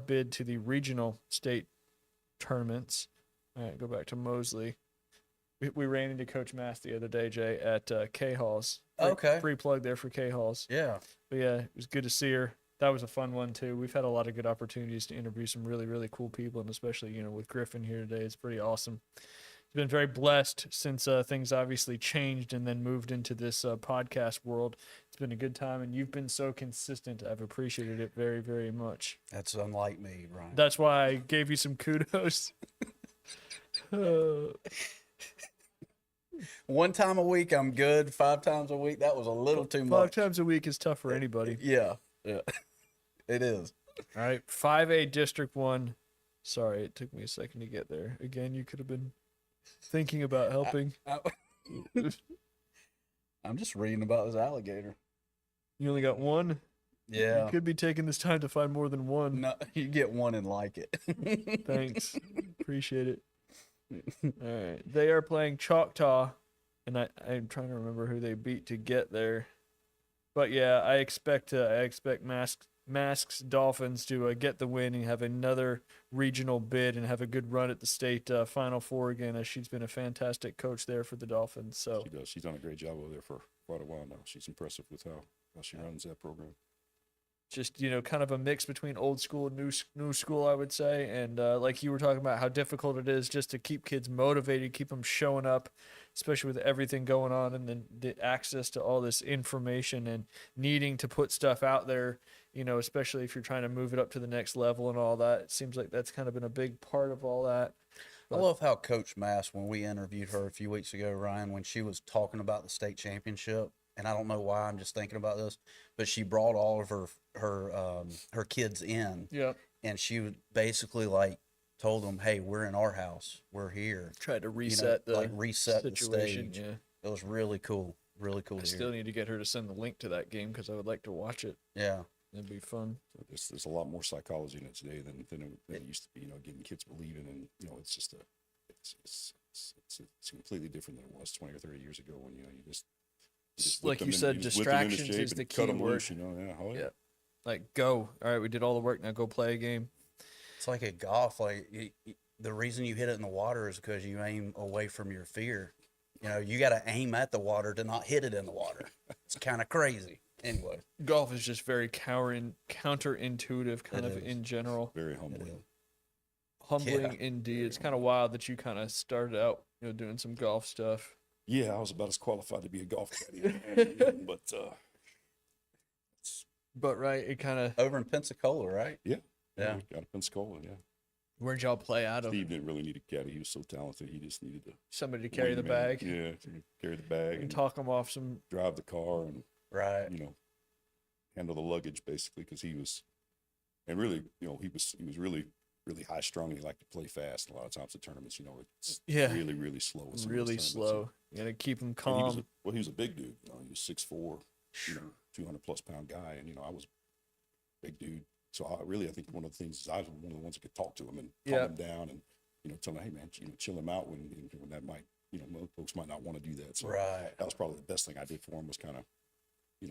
bid to the regional state tournaments. All right, go back to Mosley. We ran into Coach Mass the other day, Jay, at K-Halls. Okay. Free plug there for K-Halls. Yeah. But yeah, it was good to see her. That was a fun one too. We've had a lot of good opportunities to interview some really, really cool people, and especially, with Griffin here today, it's pretty awesome. Been very blessed since things obviously changed and then moved into this podcast world. It's been a good time, and you've been so consistent. I've appreciated it very, very much. That's unlike me, Brian. That's why I gave you some kudos. One time a week, I'm good. 5 times a week, that was a little too 5 much. times a week is tough for anybody. Yeah, it is. All right, 5A District 1. Sorry, it took me a second to get there. Again, you could have been thinking about helping. I'm just reading about this alligator. You only got one? Yeah. You could be taking this time to find more than one. No, you get one and like it. Thanks. Appreciate it. All right. They are playing Choctaw, and I'm trying to remember who they beat to get there. But yeah, I expect Masks Dolphins to get the win and have another regional bid and have a good run at the state Final Four again, as she's been a fantastic coach there for the Dolphins. So She does. She's done a great job over there for quite a while now. She's impressive with how she runs that program. just kind of a mix between old school and new school, I would say. And like you were talking about how difficult it is just to keep kids motivated, keep them showing up, especially with everything going on, and then the access to all this information and needing to put stuff out there, especially if you're trying to move it up to the next level and all that. It seems like that's kind of been a big part of all that. I love how Coach Mass, when we interviewed her a few weeks ago, Ryan, when she was talking about the state championship, and I don't know why I'm just thinking about this, but she brought all of her kids in, Yeah. and she would basically told them, "Hey, we're in our house, we're here." Tried to You know, reset the reset the situation. stage. Yeah. It was really cool, really cool. I to still hear. need to get her to send the link to that game because I would like to watch it. Yeah, It'd be fun. So there's a lot more psychology in it today than it used to be. Getting kids believing, and it's just it's completely different than it was 20 or 30 years ago when you just Like whip them you in- said, just whip them into distractions shape is and the cut key 'em word. loose, yeah. Oh, yeah. Yeah. Like, go. All right, we did all the work. Now go play a game. it's like at golf. The reason you hit it in the water is because you aim away from your fear. You got to aim at the water to not hit it in the water. It's kind of crazy. Anyway, Golf is just very counterintuitive, kind It of is. in general. Very it humbling. is. Humbling indeed. It's kind of wild that you kind of started out, doing some golf stuff. Yeah, I was about as qualified to be a golf caddy, but But right, it kind of. Over in Pensacola, right? yeah, Yeah. got a Pensacola. Yeah, Where'd y'all play out of? Steve didn't really need a caddy. He was so talented. He just needed to Somebody to carry the wingman. bag. Yeah, to carry the bag And and talk them off some. drive the car and Right. handle the luggage basically because he was, and really, he was really high strung. He liked to play fast. A lot of times the tournaments, it's Yeah. really slow. in some of those Really tournaments. slow. You got to keep them And he calm. was a big dude. He was 6'4", 200+ pound guy, and I was a big dude. So I think one of the things is I was one of the ones that could talk to him and calm Yeah. him down and tell him, hey man, chill him out when that might most folks might not want to do that. So Right. that was probably the best thing I did for him was kind of The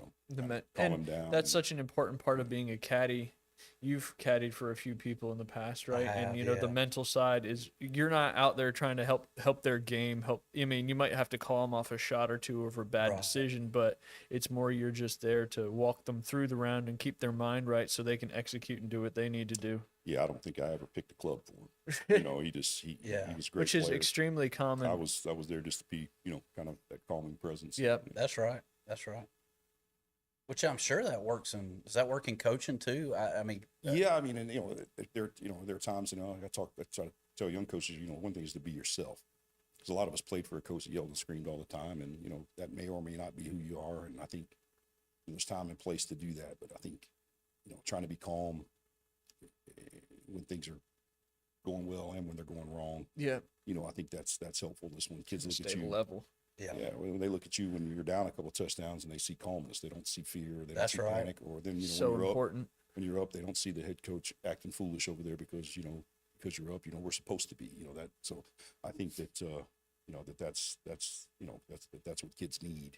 calm him and down. that's such an important part of being a caddy. You've caddied for a few people in the past, right? And have, the yeah. mental side is you're not out there trying to help their game. I mean, you might have to call them off a shot or two over a bad Right. decision, but it's more you're just there to walk them through the round and keep their mind right so they can execute and do what they need to do, Yeah, I don't think I ever picked a club for him. He Yeah. was a great which is player. extremely common. I was there just to be kind of that calming presence. Yep. That's right. That's right. Which I'm sure that works in. Does that work in coaching too? I mean, Yeah, I mean, and there are times I try to tell young coaches, one thing is to be yourself, because a lot of us played for a coach that yelled and screamed all the time, and that may or may not be who you are, and I think there's time and place to do that, but I think trying to be calm when things are going well and when they're going wrong, Yeah. I think that's helpful. Just when kids look at Stable you, level. yeah. yeah, when they look at you when you're down a couple touchdowns and they see calmness, they don't see fear, they don't That's see right. panic, or then So when you're up. important. When you're up, they don't see the head coach acting foolish over there because you're up. We're supposed to be. That. So I think that that's what kids need,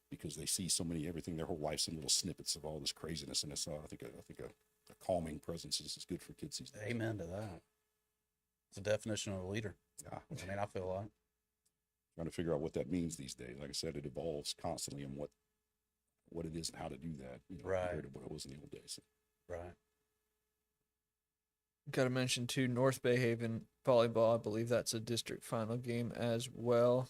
because they see so many everything their whole life's in little snippets of all this craziness, and it's I think a calming presence is good for kids these days. Amen to that. It's the definition of a leader. Yeah. I mean, I feel like. Trying to figure out what that means these days. Like I said, it evolves constantly on what it is and how to do that. Right. Compared to what it was in the old days. Right. Got to mention too, North Bay Haven volleyball. I believe that's a district final game as well.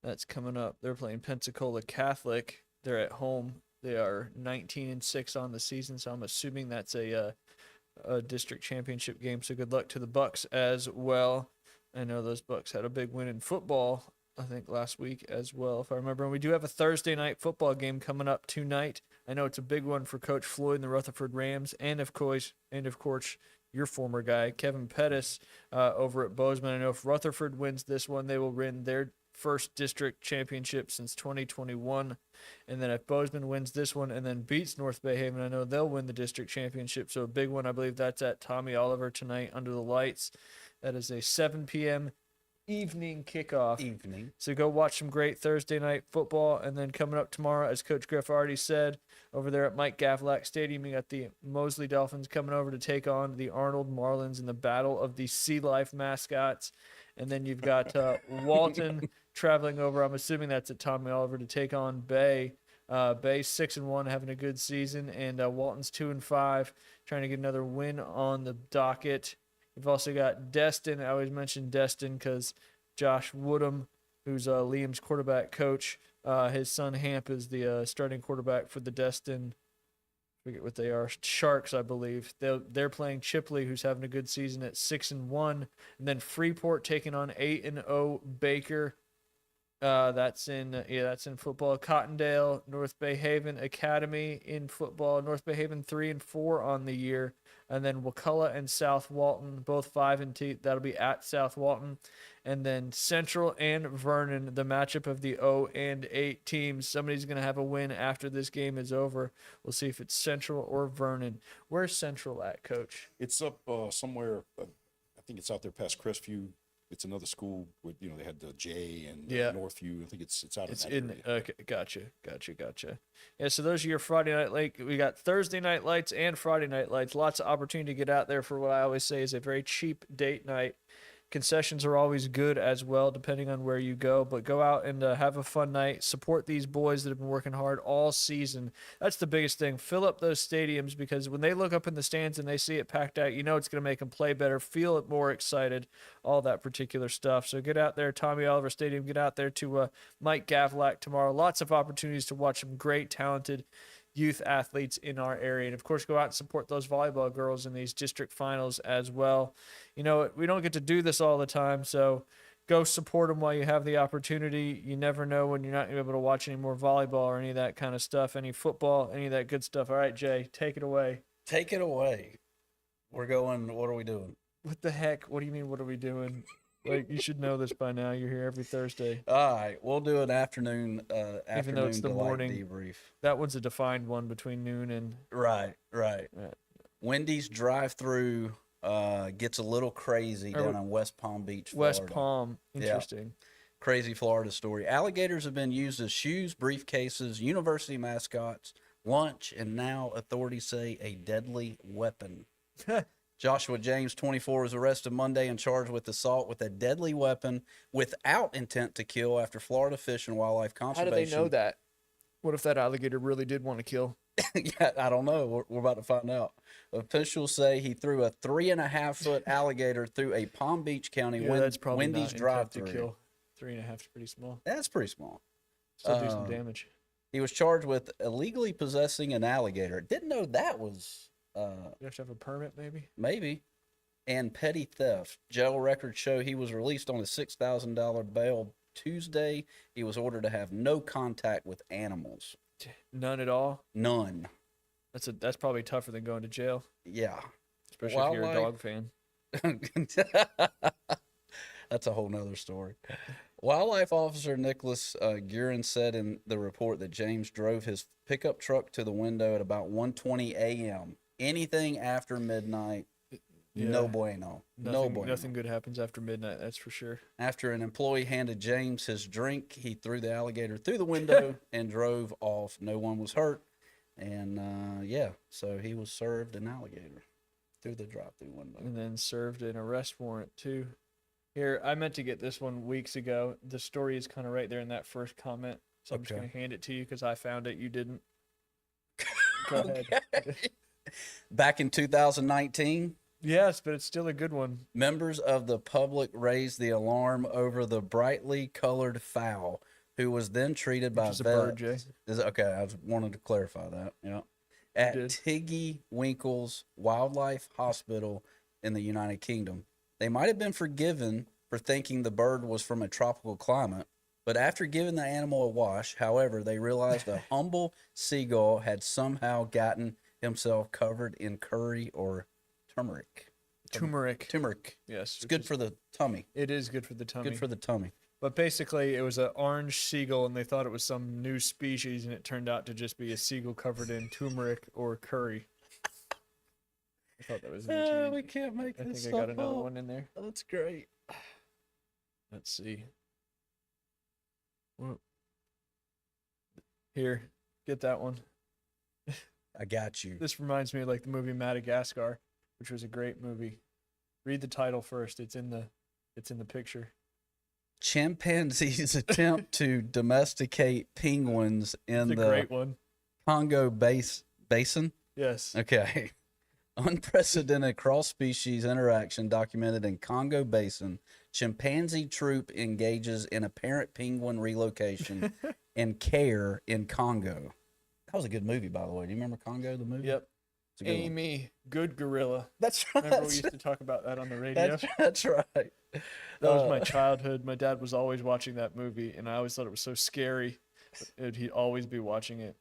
That's coming up. They're playing Pensacola Catholic. They're at home. They are 19-6 on the season, so I'm assuming that's a district championship game. So good luck to the Bucks as well. I know those Bucks had a big win in football I think last week as well, if I remember. And we do have a Thursday night football game coming up tonight. I know it's a big one for Coach Floyd and the Rutherford Rams, and of course, your former guy Kevin Pettis over at Bozeman. I know if Rutherford wins this one, they will win their first district championship since 2021. And then if Bozeman wins this one and then beats North Bay Haven, I know they'll win the district championship. So a big one. I believe that's at Tommy Oliver tonight under the lights. That is a 7 p.m. evening kickoff. So go watch some great Thursday night football. And then coming up tomorrow, as Coach Griff already said, over there at Mike Gavlak Stadium, you got the Mosley Dolphins coming over to take on the Arnold Marlins in the battle of the Sea Life mascots. And then you've got Walton traveling over. I'm assuming that's at Tommy Oliver to take on Bay. Bay's 6-1, having a good season, and Walton's 2-5, trying to get another win on the docket. You've also got Destin. I always mention Destin because Josh Woodham, who's Liam's quarterback coach, his son Hamp is the starting quarterback for the Destin. I forget what they are. Sharks, I believe. They're playing Chipley, who's having a good season at 6-1, and then Freeport taking on 8-0 Baker. That's in football. Cottondale, North Bay Haven Academy in football. North Bay Haven 3-4 on the year, and then Wakulla and South Walton both 5-2. That'll be at South Walton, and then Central and Vernon, the matchup of the 0-8 teams. Somebody's gonna have a win after this game is over. We'll see if it's Central or Vernon. Where's Central at, Coach? It's up somewhere. I think it's out there past Crestview. It's another school with, they had the J and Northview. I think it's out It's in that in. area. Okay, gotcha. Yeah, so those are your Friday night lights. We got Thursday night lights and Friday night lights. Lots of opportunity to get out there for what I always say is a very cheap date night. Concessions are always good as well, depending on where you go. But go out and have a fun night. Support these boys that have been working hard all season. That's the biggest thing. Fill up those stadiums, because when they look up in the stands and they see it packed out, you know it's going to make them play better, feel it more excited, all that particular stuff. So get out there, Tommy Oliver Stadium. Get out there to Mike Gavlak tomorrow. Lots of opportunities to watch some great, talented youth athletes in our area. And of course, go out and support those volleyball girls in these district finals as well. We don't get to do this all the time, so go support them while you have the opportunity. You never know when you're not going to be able to watch any more volleyball or any of that kind of stuff, any football, any of that good stuff. All right, Jay, take it away. Take it away. We're going, what are we doing? What the heck? What do you mean, what are we doing? Like, you should know this by now. You're here every Thursday. All right, we'll do an afternoon Even though it's the delight morning. debrief. That one's a defined one between noon and... Right. Right. Wendy's drive-through gets a little crazy down in West Palm Beach, Florida. West Palm. Interesting. Crazy Florida story. Alligators have been used as shoes, briefcases, university mascots, lunch, and now authorities say a deadly weapon. Joshua James, 24, was arrested Monday and charged with assault with a deadly weapon without intent to kill after Florida Fish and Wildlife Conservation. How do they know that? What if that alligator really did want to kill? Yeah, I don't know. We're about to find out. Officials say he threw a 3.5-foot alligator through a Palm Beach County That's probably Wendy's not drive-through. intent to kill. 3.5 is pretty small. That's pretty small. Still do some damage. He was charged with illegally possessing an alligator. Didn't know that was You have to have a permit, maybe? maybe. And petty theft. Jail records show he was released on a $6,000 bail Tuesday. He was ordered to have no contact with animals. None at all? None. That's probably tougher than going to jail, Yeah. especially if you're a dog fan. That's a whole nother story. Wildlife Officer Nicholas Guerin said in the report that James drove his pickup truck to the window at about 1:20 a.m. Anything after midnight, no bueno. No bueno. Nothing good happens after midnight, that's for sure. After an employee handed James his drink, he threw the alligator through the window and drove off. No one was hurt. And, so he was served an alligator through the drive-through window. And then served an arrest warrant, too. Here, I meant to get this one weeks ago. The story is kind of right there in that first comment. So I'm just Okay. going to hand it to you because I found it. You didn't. Go ahead. Okay. Back in 2019, Yes, but it's still a good one. members of the public raised the alarm over the brightly colored fowl, who was then treated by Which is a bird, vets. Jay. Is it, okay, I just wanted to clarify that. Yeah, at did. Tiggy Winkles Wildlife Hospital in the United Kingdom. They might have been forgiven for thinking the bird was from a tropical climate, But after giving the animal a wash, however, they realized a humble seagull had somehow gotten himself covered in curry or turmeric. Turmeric. Turmeric. Yes. It's good for the tummy. It is good for the tummy. Good for the tummy. But basically, it was an orange seagull, and they thought it was some new species, and it turned out to just be a seagull covered in turmeric or curry. I thought that was ingenious. We can't make I this think I got stuff another up. one in there. That's great. Let's see. Well, here, get that one. I got you. This reminds me of like the movie Madagascar, which was a great movie. Read the title first. It's in the picture. Chimpanzees attempt to domesticate penguins in It's a the great one. Congo Basin. Yes. Okay. Unprecedented cross-species interaction documented in Congo Basin. Chimpanzee troop engages in apparent penguin relocation and care in Congo. That was a good movie, by the way. Do you remember Congo, the movie? Yep. It's a good one. Amy, good gorilla. That's right. Remember we used to talk about that on the radio? That's right. That was my childhood. My dad was always watching that movie, and I always thought it was so scary. He'd always be watching it.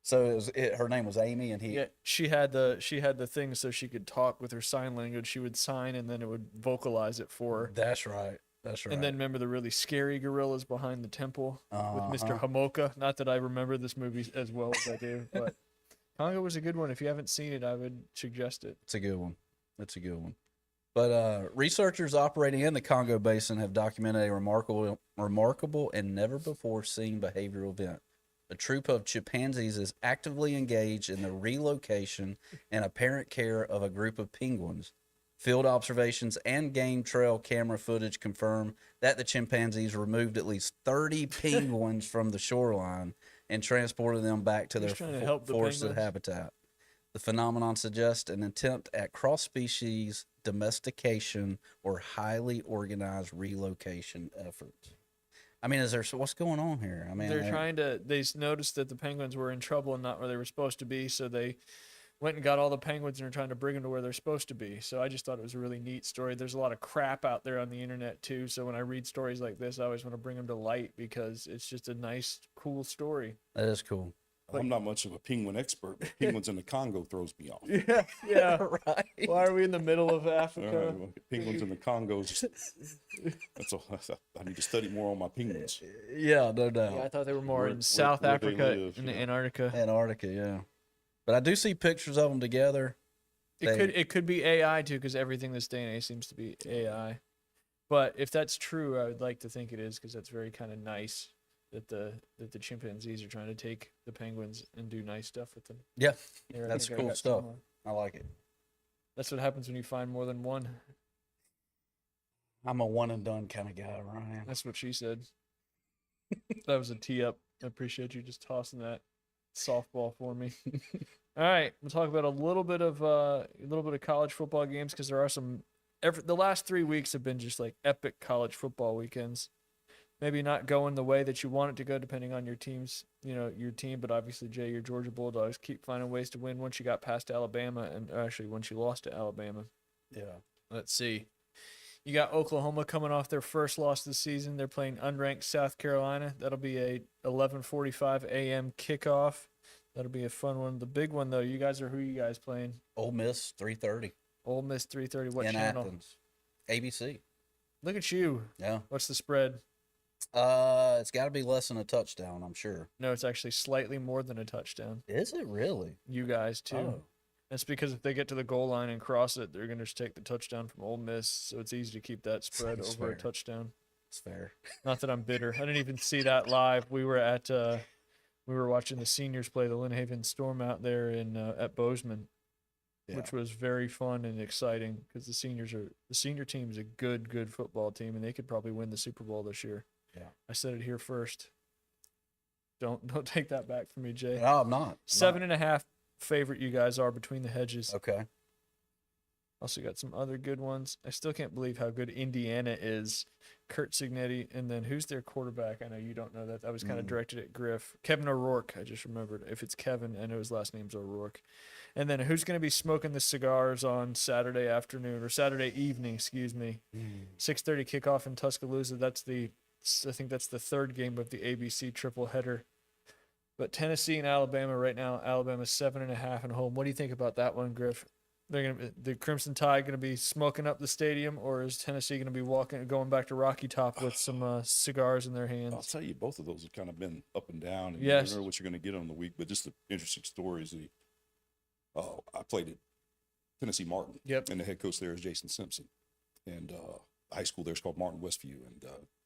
So her name was Amy, and he. Yeah, she had the thing so she could talk with her sign language. She would sign, and then it would vocalize it for her. That's right. That's right. And then remember the really scary gorillas behind the temple with Mr. Uh-huh. Hamoka. Not that I remember this movie as well as I do, but Congo was a good one. If you haven't seen it, I would suggest it. It's a good one. It's a good one. But researchers operating in the Congo Basin have documented a remarkable and never before seen behavioral event. A troop of chimpanzees is actively engaged in the relocation and apparent care of a group of penguins. Field observations and game trail camera footage confirm that the chimpanzees removed at least 30 penguins from the shoreline and transported them back to their Just trying to help the forested penguins. habitat. The phenomenon suggests an attempt at cross-species domestication or highly organized relocation efforts. I mean, what's going on here? I mean, They noticed that the penguins were in trouble and not where they were supposed to be, so they went and got all the penguins and are trying to bring them to where they're supposed to be. So I just thought it was a really neat story. There's a lot of crap out there on the internet too, so when I read stories like this, I always want to bring them to light because it's just a nice, cool story. that is cool. I'm not much of a penguin expert, but penguins in the Congo throws me off. Yeah. Right. Why are we in the middle of All Africa? right, well, penguins in the Congo. I need to study more on my penguins. Yeah, no doubt. Yeah, I thought they were more Where- in South where they Africa live, and yeah. Antarctica. Antarctica, yeah. But I do see pictures of them together. It could be AI too, because everything this day and age seems to be AI. But if that's true, I would like to think it is, because that's very kind of nice that the chimpanzees are trying to take the penguins and do nice stuff with them. Yeah, Here, I that's think I cool got stuff. some more. I like it. That's what happens when you find more than one. I'm a one and done kind of guy, Ryan. That's what she said. That was a tee up. I appreciate you just tossing that softball for me. All right, we'll talk about a little bit of college football games, because there are some. The last 3 weeks have been just like epic college football weekends. Maybe not going the way that you want it to go, depending on your team's, your team. But obviously, Jay, your Georgia Bulldogs keep finding ways to win once you got past Alabama, and actually once you lost to Alabama. Yeah. Let's see. You got Oklahoma coming off their first loss this season. They're playing unranked South Carolina. That'll be a 11:45 a.m. kickoff. That'll be a fun one. The big one, though, who you guys playing? Ole Miss 3:30 Ole Miss 3:30. What in channel? Athens. ABC. Look at you. Yeah. What's the spread? It's got to be less than a touchdown, I'm sure. No, it's actually slightly more than a touchdown. Is it really? You guys, too. Oh. That's because if they get to the goal line and cross it, they're going to just take the touchdown from Ole Miss. So it's easy to keep that spread That's over a fair. touchdown. It's fair. Not that I'm bitter. I didn't even see that live. We were watching the seniors play the Lynn Haven Storm out there at Bozeman, which was very fun and exciting, because the senior team is a good football team, and they could probably win the Super Bowl this year. Yeah. I said it here first. Don't take that back from me, Jay. No, I'm not. 7.5 favorite you guys are between the hedges. Okay. Also got some other good ones. I still can't believe how good Indiana is. Kurt Signetti, and then who's their quarterback? I know you don't know that. That was kind of directed at Griff. Kevin O'Rourke, I just remembered. If it's Kevin, I know his last name's O'Rourke. And then who's going to be smoking the cigars on Saturday afternoon, or Saturday evening, excuse me. 6:30 kickoff in Tuscaloosa. That's the I think that's the third game of the ABC triple header. But Tennessee and Alabama right now. Alabama's 7.5 at home. What do you think about that one, Griff? The Crimson Tide gonna be smoking up the stadium, or is Tennessee gonna be going back to Rocky Top with some cigars in their I'll hands? tell you, both of those have kind of been up and down. And Yes. You never know what you're going to get on the week. But just the interesting story is I played at Tennessee Martin. Yep. And the head coach there is Jason Simpson. And the high school there is called Martin Westview. And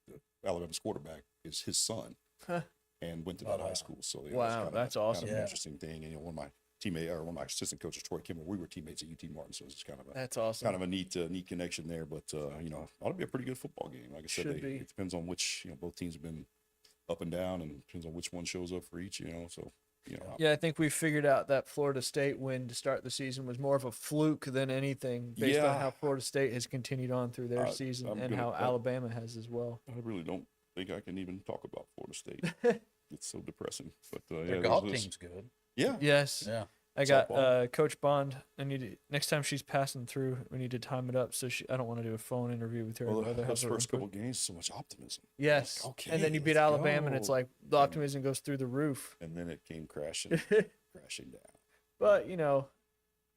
the Alabama's quarterback is his son. Huh. And went to that high school. So Wow, it's kind of, that's kind awesome. of an interesting thing. And one of my assistant coaches, Troy Kimmel, we were teammates at UT Martin. So it's kind of That's awesome. kind of a neat connection there. But ought to be a pretty good football game. Like I said, Should be. it depends on which both teams have been up and down, and depends on which one shows up for each. So Yeah, I think we figured out that Florida State win to start the season was more of a fluke than anything, based on Yeah. how Florida State has continued on through their season I'm and gonna- how Alabama has as well. I really don't think I can even talk about Florida State. It's so depressing. But Their golf team's good. Yeah, Yes, Yeah. I got Softball. Coach Bond. Next time she's passing through, we need to time it up. So I don't want to do a phone interview with her. I'd Well, rather have those her first input. couple games, so much optimism. Yes. Okay, And then you beat let's Alabama, and it's go. like the optimism goes through the roof. And then it came crashing down. But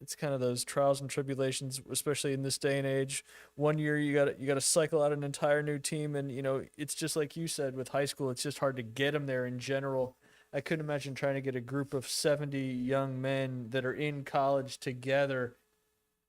it's kind of those trials and tribulations, especially in this day and age. One year you got to cycle out an entire new team, and it's just like you said with high school. It's just hard to get them there in general. I couldn't imagine trying to get a group of 70 young men that are in college together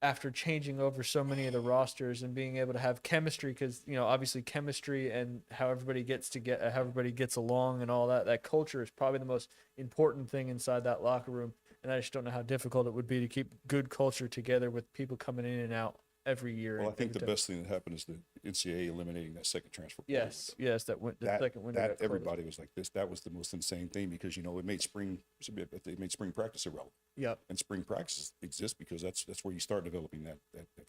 after changing over so many of the rosters and being able to have chemistry, because obviously chemistry and how everybody gets along and all that culture is probably the most important thing inside that locker room. And I just don't know how difficult it would be to keep good culture together with people coming in and out every year. Well, I and think the every time. best thing that happened is the NCAA eliminating that second transfer portal. Yes, that went the That, second window. that got closed. everybody was like this. That was the most insane thing, because it made spring practice irrelevant. Yep. And spring practice exists because that's where you start developing that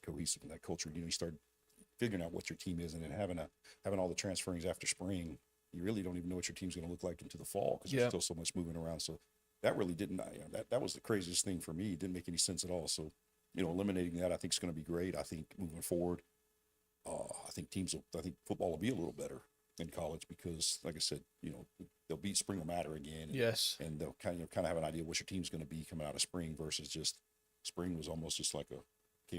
cohesive and that culture. You start figuring out what your team is, and then having all the transferings after spring, you really don't even know what your team's going to look like into the fall, because Yep. there's still so much moving around. So that really didn't. That was the craziest thing for me. It didn't make any sense at all. So eliminating that, I think, is going to be great. I think moving forward, I think football will be a little better in college, because, like I said, they'll beat spring will matter again. Yes. And they'll kind of have an idea what your team's going to be coming out of spring, versus just spring was almost just like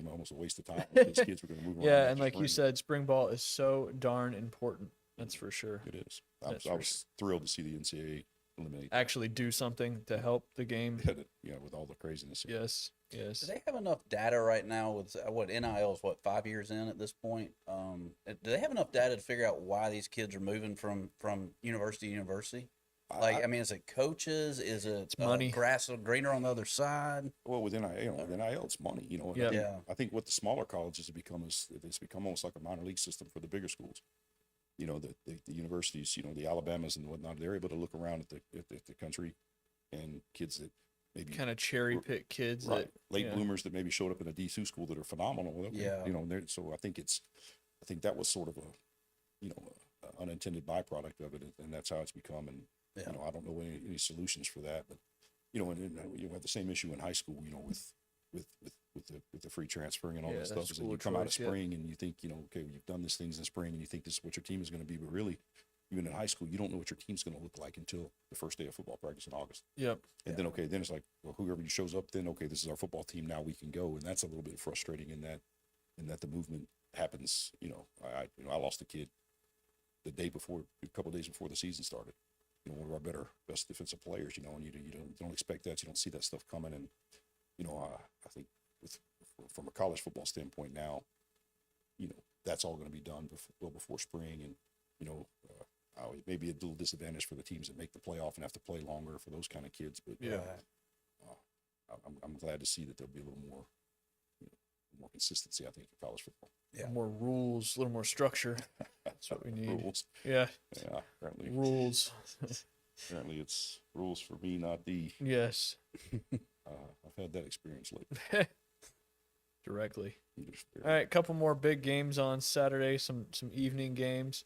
almost a waste of time. These kids were going to move around. Yeah, after and like you spring. said, spring ball is so darn important. That's for sure. It is. That's I for was thrilled to see the NCAA eliminate Actually do something to help the game. that, with all the craziness. Yes. Do they have enough data right now with what NIL is 5 years in at this point? Do they have enough data to figure out why these kids are moving from university to university? I mean, is it coaches? Is it money. Grass greener on the other side? Well, with NIL, it's money. And Yeah. I think what the smaller colleges have become is it's become almost like a minor league system for the bigger schools. The universities, the Alabamas and whatnot, they're able to look around at the country, and kids that maybe Kind of cherry pick kids. right late yeah. bloomers that maybe showed up in a D2 school that are phenomenal. Well, okay, Yeah. So I think that was sort of a unintended byproduct of it, and that's how it's become. And Yeah. I don't know any solutions for that, but and you have the same issue in high school, with the free transferring and all Yeah, that that stuff. Is that school you of come out of choice, yeah. spring and you think, okay, you've done these things in spring, and you think this is what your team is going to be, but really, even in high school, you don't know what your team's going to look like until the first day of football practice in August. Yep. And then, then it's like, well, whoever shows up, then, okay, this is our football team. Now we can go. And that's a little bit frustrating in that the movement happens. I lost a kid a couple of days before the season started. One of our best defensive players, and you don't expect that. You don't see that stuff coming. And, I think from a college football standpoint now, that's all going to be done before spring. And, it may be a little disadvantage for the teams that make the playoff and have to play longer for those kind of kids. But Yeah. I'm glad to see that there'll be a little more, more consistency, I think, for college football. Yeah. More rules, a little more structure. That's what we need. Rules. Yeah. Yeah, apparently Rules. it's rules for me, not the. Yes. I've had that experience lately. Directly. All right, couple more big games on Saturday, some evening games.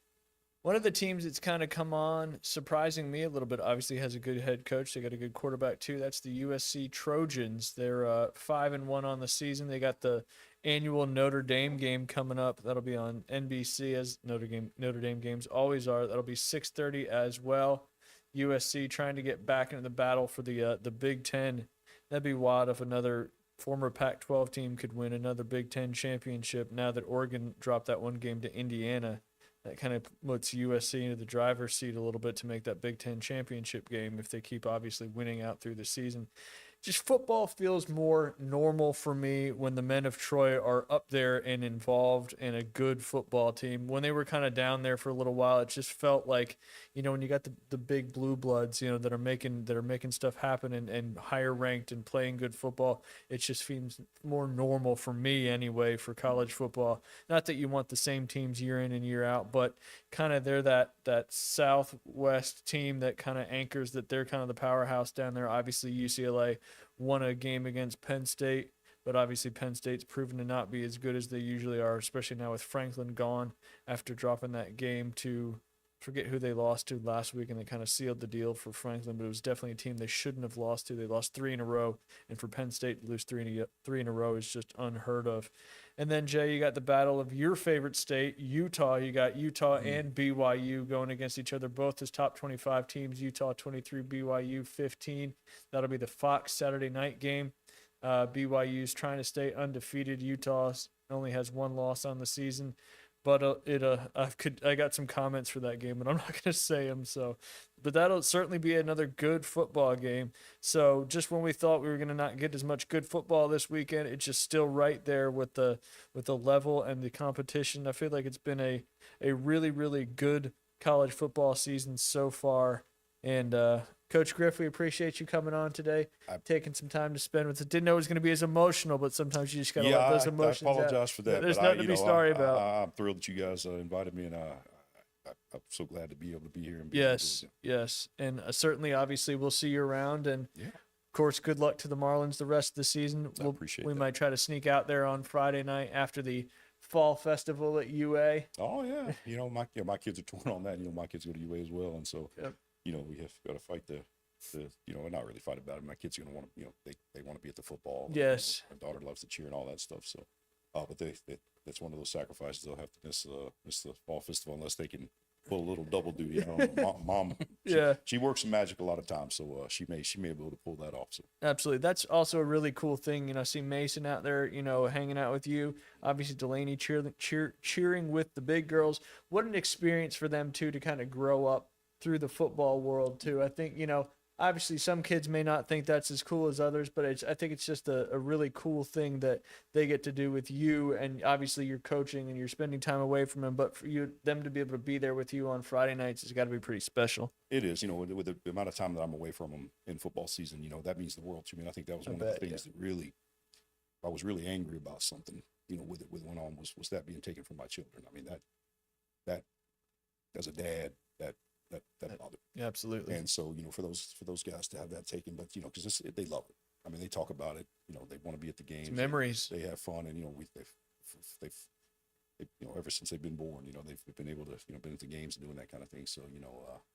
One of the teams that's kind of come on, surprising me a little bit, obviously has a good head coach. They got a good quarterback too. That's the USC Trojans. They're 5-1 on the season. They got the annual Notre Dame game coming up. That'll be on NBC, as Notre Dame games always are. That'll be 6:30 as well. USC trying to get back into the battle for the Big Ten. That'd be wild if another former Pac-12 team could win another Big Ten championship. Now that Oregon dropped that one game to Indiana, that kind of puts USC into the driver's seat a little bit to make that Big Ten championship game if they keep obviously winning out through the season. Just football feels more normal for me when the men of Troy are up there and involved in a good football team. When they were kind of down there for a little while, it just felt like, when you got the big blue bloods, that are making stuff happen and higher ranked and playing good football, it just seems more normal for me anyway for college football. Not that you want the same teams year in and year out, but kind of they're that Southwest team that kind of anchors that they're kind of the powerhouse down there. Obviously UCLA won a game against Penn State, but obviously Penn State's proven to not be as good as they usually are, especially now with Franklin gone after dropping that game to forget who they lost to last week, and they kind of sealed the deal for Franklin, but it was definitely a team they shouldn't have lost to. They lost 3 in a row, and for Penn State to lose three in a row is just unheard of. And then, Jay, you got the battle of your favorite state, Utah. You got Utah and BYU going against each other, both as top 25 teams. Utah 23, BYU 15. That'll be the Fox Saturday night game. BYU's trying to stay undefeated. Utah only has 1 loss on the season. But I got some comments for that game, but I'm not going to say them. But that'll certainly be another good football game. So just when we thought we were going to not get as much good football this weekend, it's just still right there with the level and the competition. I feel like it's been a really, really good college football season so far. And Coach Griff, we appreciate you coming on today, taking some time to spend with us. Didn't know it was going to be as emotional, but sometimes you just got to let those emotions out. I apologize for that. There's but nothing to be sorry about. I'm thrilled that you guys invited me, and I'm so glad to be able to be here. And be able to do it. Yes. And certainly, obviously, we'll see you around. And, of course, good luck to the Marlins the rest of the season. I appreciate we that. might try to sneak out there on Friday night after the fall festival at UA. Oh, yeah. My kids are torn on that. My kids go to UA as well. And so, we have got to fight the not really fight about it. My kids are going to want to, they want to be at the football. Yes. My daughter loves to cheer and all that stuff. So, but that's one of those sacrifices they'll have to miss the fall festival unless they can pull a little double duty. Mom, she works in magic a lot of times, so she may be able to pull that off. So absolutely, that's also a really cool thing. I see Mason out there, hanging out with you. Obviously, Delaney cheering with the big girls. What an experience for them too to kind of grow up through the football world too. I think obviously some kids may not think that's as cool as others, but I think it's just a really cool thing that they get to do with you, and obviously you're coaching and you're spending time away from them, but for them to be able to be there with you on Friday nights has got to be pretty special. it is, with the amount of time that I'm away from them in football season, that means the world to me. And I think that was one of the things that really, I was really angry about something, with what went on was that being taken from my children. I mean, that as a dad, that bothered me. Yeah, absolutely. And so, for those guys to have that taken, but because they love it. I mean, they talk about it. They want to be at the games. It's memories. They have fun, and they've ever since they've been born, they've been able to been at the games and doing that kind of thing. So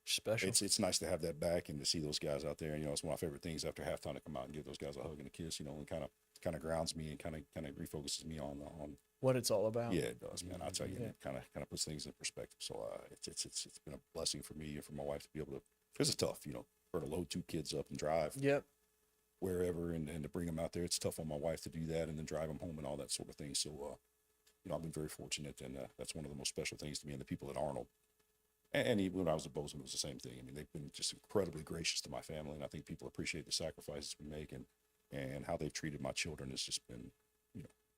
special. It's nice to have that back and to see those guys out there. And it's one of my favorite things after halftime to come out and give those guys a hug and a kiss. And kind of grounds me and kind of refocuses me on what it's all about. Yeah, it does, man. I'll tell you, it kind of puts things in perspective. So it's been a blessing for me and for my wife to be able to. Because it's tough, for her to load 2 kids up and drive. Yep. Wherever and to bring them out there, it's tough on my wife to do that and then drive them home and all that sort of thing. So, I've been very fortunate, and that's one of the most special things to me and the people at Arnold. And even when I was at Bozeman, it was the same thing. I mean, they've been just incredibly gracious to my family, and I think people appreciate the sacrifices we make and how they've treated my children has just been,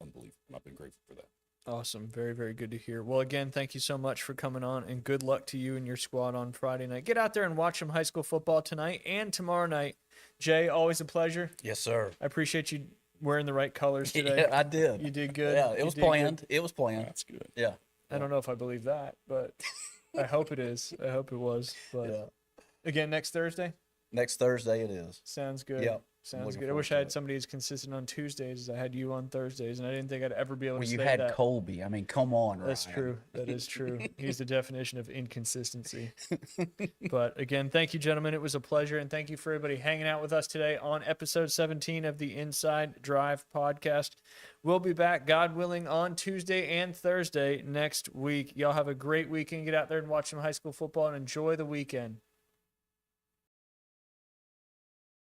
unbelievable. And I've been grateful for that. Awesome. Very, very good to hear. Well, again, thank you so much for coming on, and good luck to you and your squad on Friday night. Get out there and watch some high school football tonight and tomorrow night. Jay, always a pleasure. Yes, sir. I appreciate you wearing the right colors today. Yeah, I did. You did good. Yeah, it was planned. It was planned. That's good. Yeah. I don't know if I believe that, but I hope it is. I hope it was. But again, next Thursday? Next Thursday it is. Sounds good. Yep. Sounds looking good. I forward wish to I had it. somebody as consistent on Tuesdays as I had you on Thursdays, and I didn't think I'd ever be able Well, to you say had that. Colby. I mean, come on, That's Ryan. true. That is true. He's the definition of inconsistency. But again, thank you, gentlemen. It was a pleasure. And thank you for everybody hanging out with us today on episode 17 of the Inside Drive podcast. We'll be back, God willing, on Tuesday and Thursday next week. Y'all have a great weekend. Get out there and watch some high school football and enjoy the weekend.